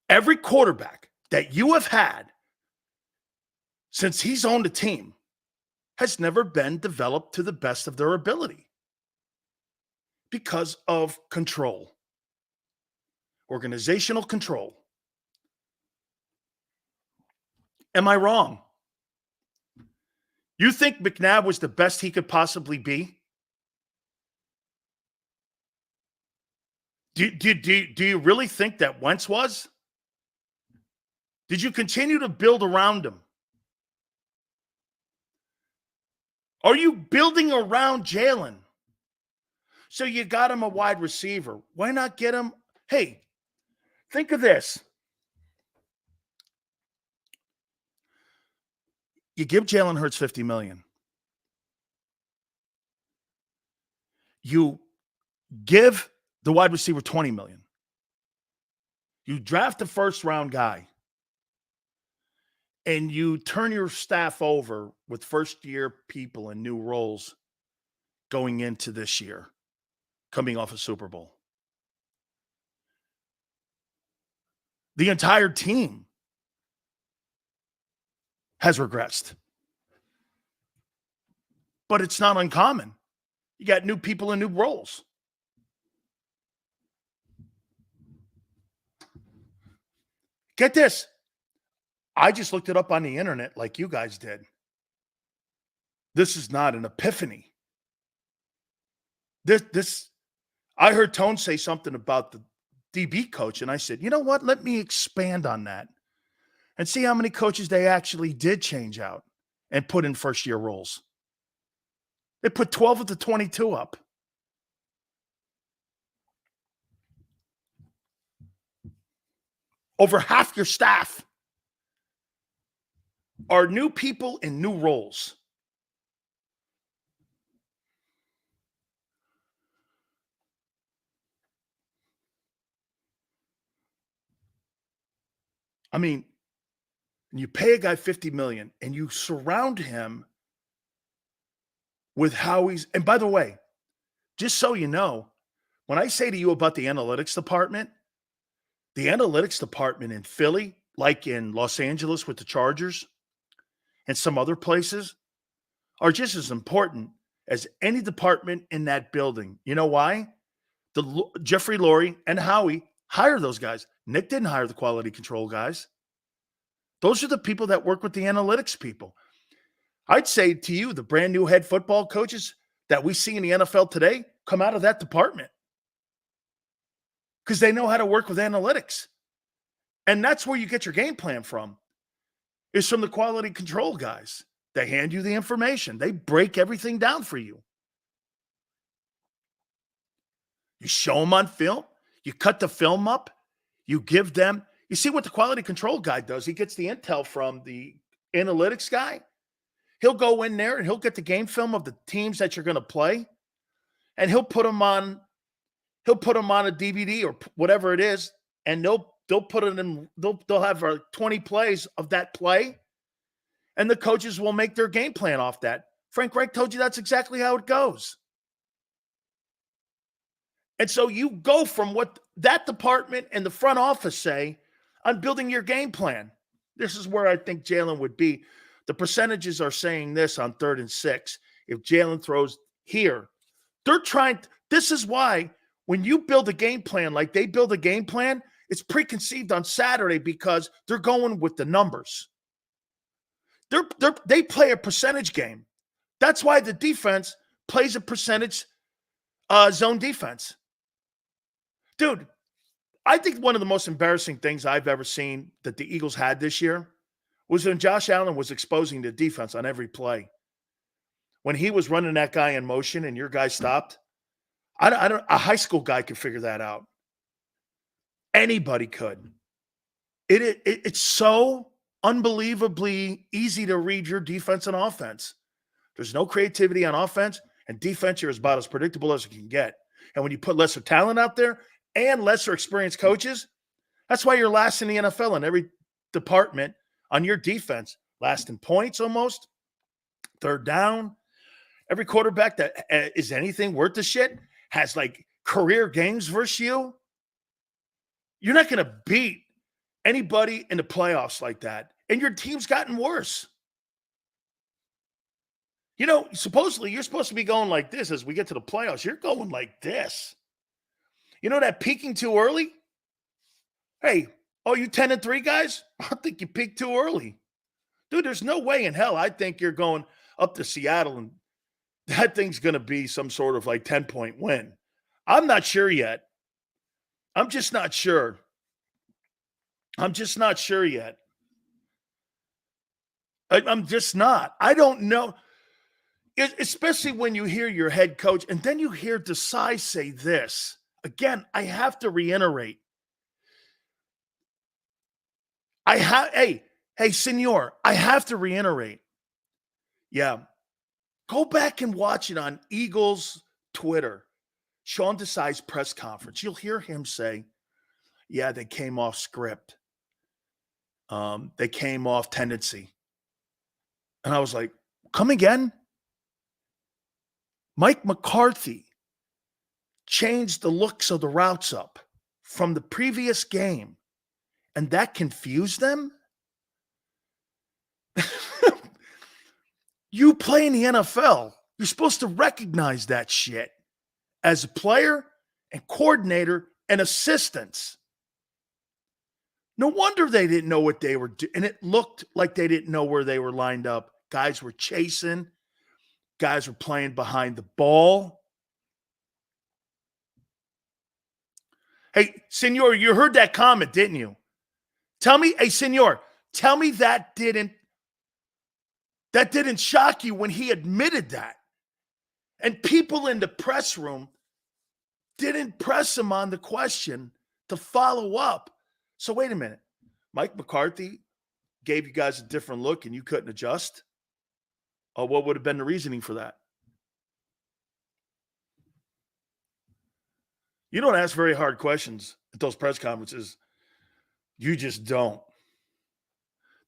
Every quarterback that you have had since he's owned a team has never been developed to the best of their ability because of control, organizational control. Am I wrong? You think McNabb was the best he could possibly be? Do you really think that Wentz was? Did you continue to build around him? Are you building around Jalen? So you got him a wide receiver. Why not get him? Hey, think of this. You give Jalen Hurts $50 million. You give the wide receiver $20 million. You draft the first round guy. And you turn your staff over with first-year people in new roles going into this year, coming off a Super Bowl. The entire team has regressed. But it's not uncommon. You got new people in new roles. Get this. I just looked it up on the internet like you guys did. This is not an epiphany. I heard Tone say something about the DB coach, and I said, you know what? Let me expand on that and see how many coaches they actually did change out and put in first-year roles. They put 12 of the 22 up. Over half your staff are new people in new roles. I mean, you pay a guy $50 million and you surround him with how he's, and by the way, just so you know, when I say to you about the analytics department in Philly, like in Los Angeles with the Chargers and some other places, are just as important as any department in that building. You know why? Jeffrey Lurie and Howie hire those guys. Nick didn't hire the quality control guys. Those are the people that work with the analytics people. I'd say to you, the brand new head football coaches that we see in the NFL today come out of that department because they know how to work with analytics. And that's where you get your game plan from, is from the quality control guys. They hand you the information. They break everything down for you. You show them on film. You cut the film up. You give them, you see what the quality control guy does. He gets the intel from the analytics guy. He'll go in there and he'll get the game film of the teams that you're going to play, and he'll put them on a DVD or whatever it is, and they'll put it in, they'll have 20 plays of that play, and the coaches will make their game plan off that. Frank Reich told you that's exactly how it goes. And so you go from what that department and the front office say on building your game plan. This is where I think Jalen would be. The percentages are saying this on 3rd and 6. If Jalen throws here, they're trying. This is why when you build a game plan like they build a game plan, it's preconceived on Saturday because they're going with the numbers. They play a percentage game. That's why the defense plays a percentage zone defense. Dude, I think one of the most embarrassing things I've ever seen that the Eagles had this year was when Josh Allen was exposing the defense on every play. When he was running that guy in motion and your guy stopped, a high school guy could figure that out. Anybody could. It's so unbelievably easy to read your defense and offense. There's no creativity on offense, and defense, you're about as predictable as you can get. And when you put lesser talent out there and lesser experienced coaches, that's why you're last in the NFL in every department on your defense. Last in points almost, third down. Every quarterback that is anything worth the shit has like career games versus you. You're not going to beat anybody in the playoffs like that. And your team's gotten worse. You know, supposedly you're supposed to be going like this as we get to the playoffs. You're going like this. You know that peaking too early? Hey, oh, you 10-3 guys? I think you peaked too early. Dude, there's no way in hell I think you're going up to Seattle and that thing's going to be some sort of like 10-point win. I'm not sure yet. I'm just not sure. I'm just not sure yet. I'm just not. I don't know. Especially when you hear your head coach and then you hear Desai say this. Again, I have to reiterate. Hey, senor, I have to reiterate. Yeah. Go back and watch it on Eagles Twitter. Sean Desai's press conference. You'll hear him say, yeah, they came off script. They came off tendency. And I was like, come again? Mike McCarthy changed the looks of the routes up from the previous game, and that confused them? You play in the NFL. You're supposed to recognize that shit as a player and coordinator and assistants. No wonder they didn't know what they were doing. And it looked like they didn't know where they were lined up. Guys were chasing. Guys were playing behind the ball. Hey, senor, you heard that comment, didn't you? Tell me, hey, senor, tell me that didn't shock you when he admitted that. And people in the press room didn't press him on the question to follow up. So wait a minute. Mike McCarthy gave you guys a different look and you couldn't adjust? Or what would have been the reasoning for that? You don't ask very hard questions at those press conferences. You just don't.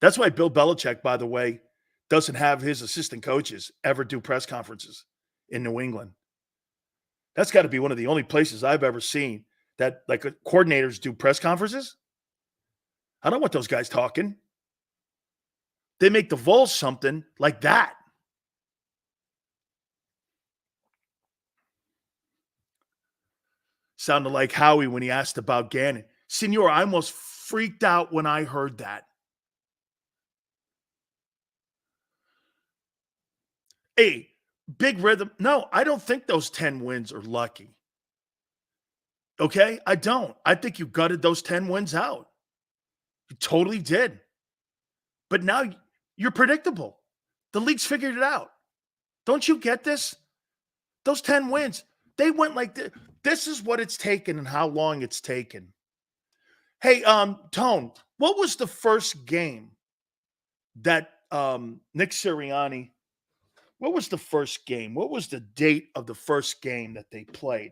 That's why Bill Belichick, by the way, doesn't have his assistant coaches ever do press conferences in New England. That's got to be one of the only places I've ever seen that like coordinators do press conferences. I don't want those guys talking. They make the Vols something like that. Sounded like Howie when he asked about Gannon. Senor, I almost freaked out when I heard that. Hey, big rhythm. No, I don't think those 10 wins are lucky. Okay? I don't. I think you gutted those 10 wins out. You totally did. But now you're predictable. The league's figured it out. Don't you get this? Those 10 wins, they went like this. This is what it's taken and how long it's taken. Hey, Tone, what was the first game that Nick Sirianni, what was the first game? What was the date of the first game that they played?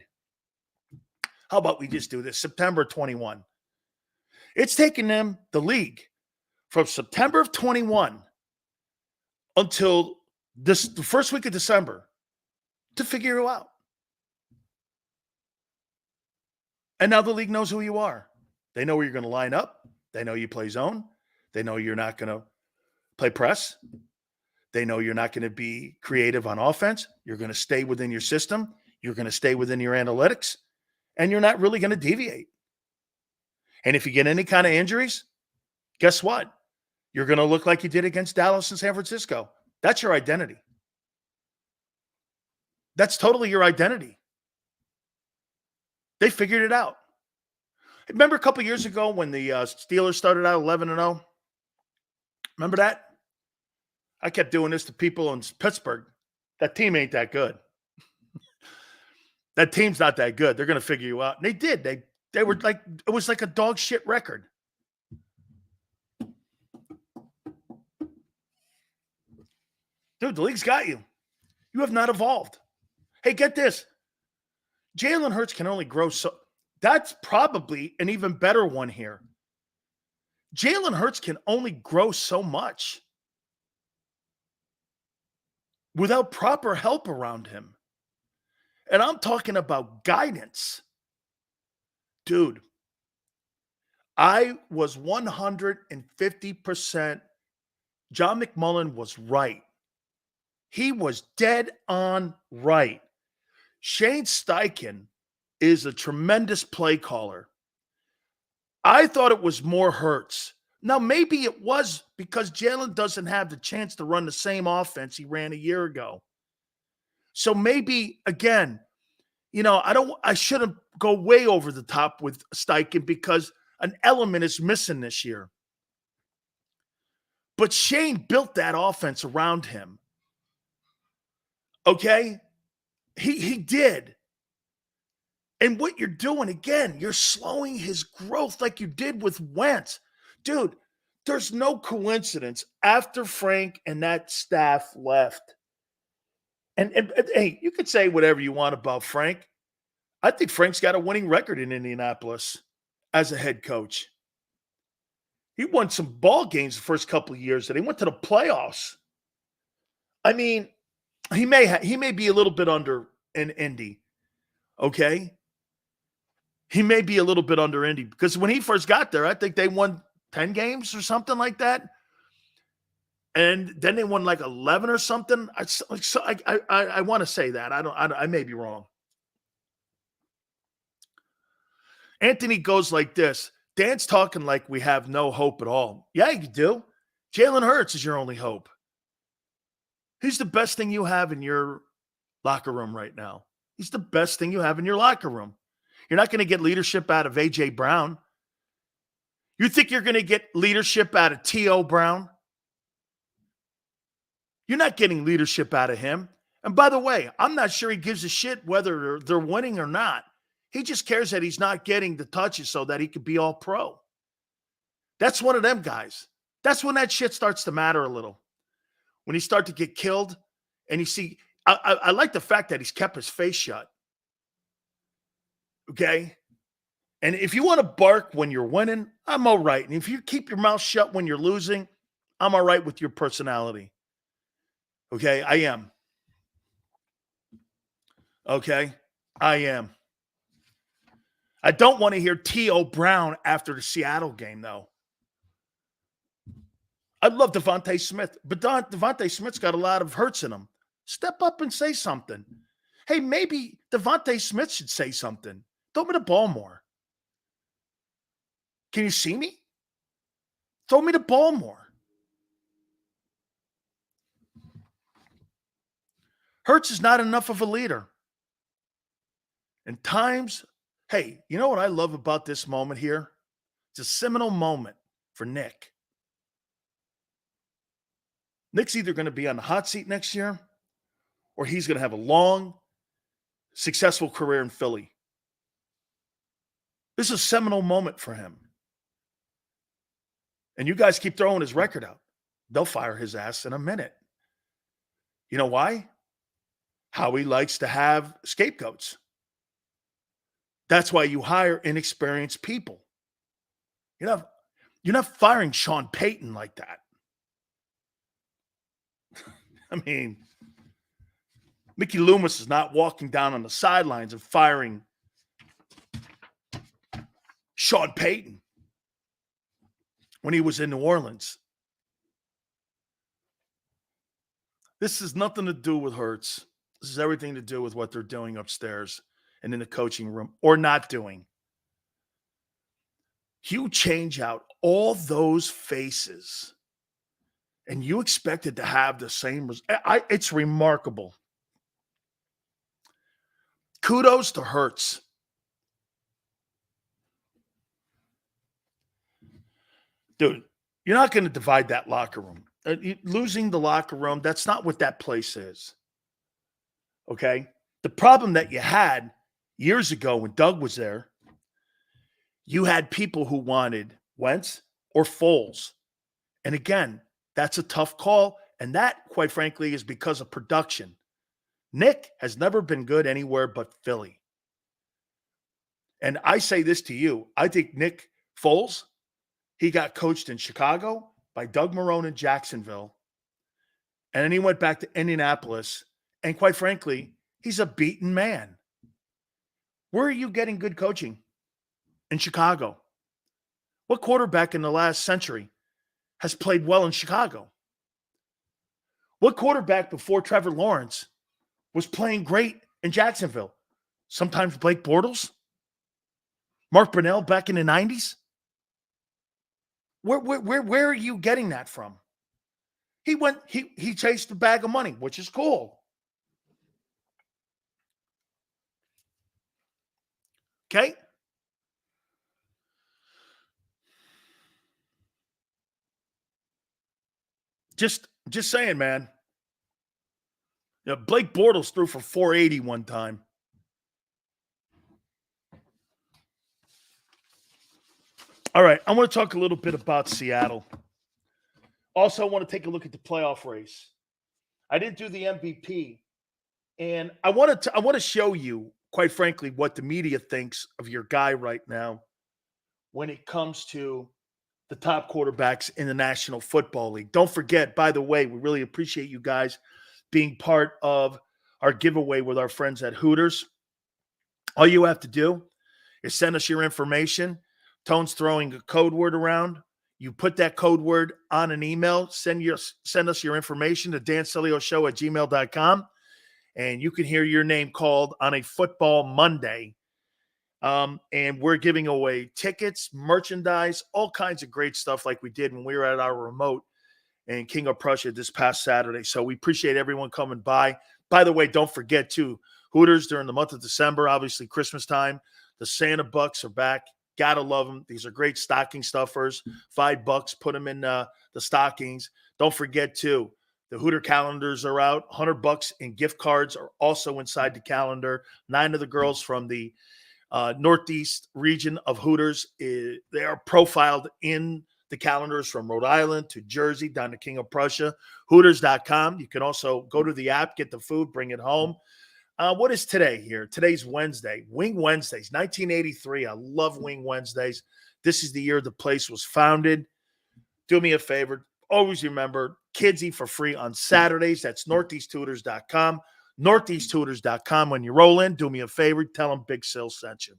How about we just do this? September 21. It's taken them, the league, from September of 21 until the first week of December to figure you out. And now the league knows who you are. They know where you're going to line up. They know you play zone. They know you're not going to play press. They know you're not going to be creative on offense. You're going to stay within your system. You're going to stay within your analytics. And you're not really going to deviate. And if you get any kind of injuries, guess what? You're going to look like you did against Dallas and San Francisco. That's your identity. That's totally your identity. They figured it out. Remember a couple years ago when the Steelers started out 11-0? Remember that? I kept doing this to people in Pittsburgh. That team ain't that good. That team's not that good. They're going to figure you out. And they did. They were like, it was like a dog shit record. Dude, the league's got you. You have not evolved. Hey, get this. Jalen Hurts can only grow so. That's probably an even better one here. Jalen Hurts can only grow so much without proper help around him. And I'm talking about guidance. Dude, I was 150%. John McMullen was right. He was dead on right. Shane Steichen is a tremendous play caller. I thought it was more Hurts. Now, maybe it was because Jalen doesn't have the chance to run the same offense he ran a year ago. So maybe, again, I shouldn't go way over the top with Steichen because an element is missing this year. But Shane built that offense around him. Okay? He did. And what you're doing, again, you're slowing his growth like you did with Wentz. Dude, there's no coincidence after Frank and that staff left. And hey, you could say whatever you want about Frank. I think Frank's got a winning record in Indianapolis as a head coach. He won some ball games the first couple of years that he went to the playoffs. I mean, he may be a little bit under in Indy. Okay? He may be a little bit under Indy because when he first got there, I think they won 10 games or something like that. And then they won like 11 or something. I want to say that. I may be wrong. Anthony goes like this. Dan's talking like we have no hope at all. Yeah, you do. Jalen Hurts is your only hope. He's the best thing you have in your locker room right now. He's the best thing you have in your locker room. You're not going to get leadership out of A.J. Brown. You think you're going to get leadership out of T.O. Brown? You're not getting leadership out of him. And by the way, I'm not sure he gives a shit whether they're winning or not. He just cares that he's not getting the touches so that he could be all pro. That's one of them guys. That's when that shit starts to matter a little. When he start to get killed and you see, I like the fact that he's kept his face shut. Okay? And if you want to bark when you're winning, I'm all right. And if you keep your mouth shut when you're losing, I'm all right with your personality. Okay? I am. Okay? I am. I don't want to hear T.O. Brown after the Seattle game, though. I love Devontae Smith, but Devontae Smith's got a lot of hurts in him. Step up and say something. Hey, maybe Devontae Smith should say something. Throw me the ball more. Can you see me? Throw me the ball more. Hurts is not enough of a leader. And times, hey, you know what I love about this moment here? It's a seminal moment for Nick. Nick's either going to be on the hot seat next year or he's going to have a long, successful career in Philly. This is a seminal moment for him. And you guys keep throwing his record out. They'll fire his ass in a minute. You know why? Howie likes to have scapegoats. That's why you hire inexperienced people. You're not firing Sean Payton like that. I mean, Mickey Loomis is not walking down on the sidelines and firing Sean Payton when he was in New Orleans. This has nothing to do with Hurts. This has everything to do with what they're doing upstairs and in the coaching room, or not doing. You change out all those faces and you expected to have the same it's remarkable. Kudos to Hurts. Dude, you're not going to divide that locker room. Losing the locker room, that's not what that place is. Okay? The problem that you had years ago when Doug was there, you had people who wanted Wentz or Foles. And again, that's a tough call. And that, quite frankly, is because of production. Nick has never been good anywhere but Philly. And I say this to you. I think Nick Foles, he got coached in Chicago by Doug Marrone in Jacksonville. And then he went back to Indianapolis. And quite frankly, he's a beaten man. Where are you getting good coaching? In Chicago. What quarterback in the last century has played well in Chicago? What quarterback before Trevor Lawrence was playing great in Jacksonville? Sometimes Blake Bortles? Mark Brunell back in the 90s? Where are you getting that from? He chased a bag of money, which is cool. Okay? Just saying, man. Blake Bortles threw for 480 one time. All right, I want to talk a little bit about Seattle. Also, I want to take a look at the playoff race. I didn't do the MVP, and I want to show you, quite frankly, what the media thinks of your guy right now when it comes to the top quarterbacks in the National Football League. Don't forget, by the way, we really appreciate you guys being part of our giveaway with our friends at Hooters. All you have to do is send us your information. Tone's throwing a code word around. You put that code word on an email, send us your information to dansilioshow@gmail.com, and you can hear your name called on a Football Monday. And we're giving away tickets, merchandise, all kinds of great stuff like we did when we were at our remote in King of Prussia this past Saturday. So we appreciate everyone coming by. By the way, don't forget, too, Hooters during the month of December, obviously Christmas time, the Santa Bucks are back. Gotta love them. These are great stocking stuffers. $5, put them in the stockings. Don't forget, too, the Hooter calendars are out. $100 in gift cards are also inside the calendar. 9 of the girls from the Northeast region of Hooters, they are profiled in the calendars from Rhode Island to Jersey down to King of Prussia. Hooters.com. You can also go to the app, get the food, bring it home. What is today here? Today's Wednesday. Wing Wednesdays, 1983. I love Wing Wednesdays. This is the year the place was founded. Do me a favor. Always remember, kids eat for free on Saturdays. That's northeasthooters.com. Northeasthooters.com. When you roll in, do me a favor. Tell them Big Sil sent you.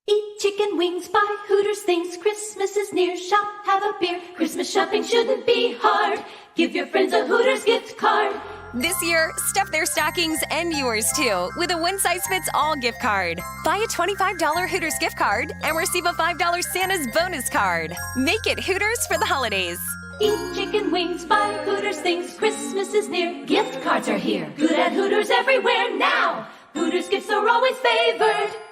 Eat chicken wings, buy Hooters things. Christmas is near. Shop, have a beer. Christmas shopping shouldn't be hard. Give your friends a Hooters gift card. This year, stuff their stockings and yours too with a one-size-fits-all gift card. Buy a $25 Hooters gift card and receive a $5 Santa's bonus card. Make it Hooters for the holidays. Eat chicken wings, buy Hooters things. Christmas is near, gift cards are here. Good at Hooters everywhere now. Hooters gifts are always favored.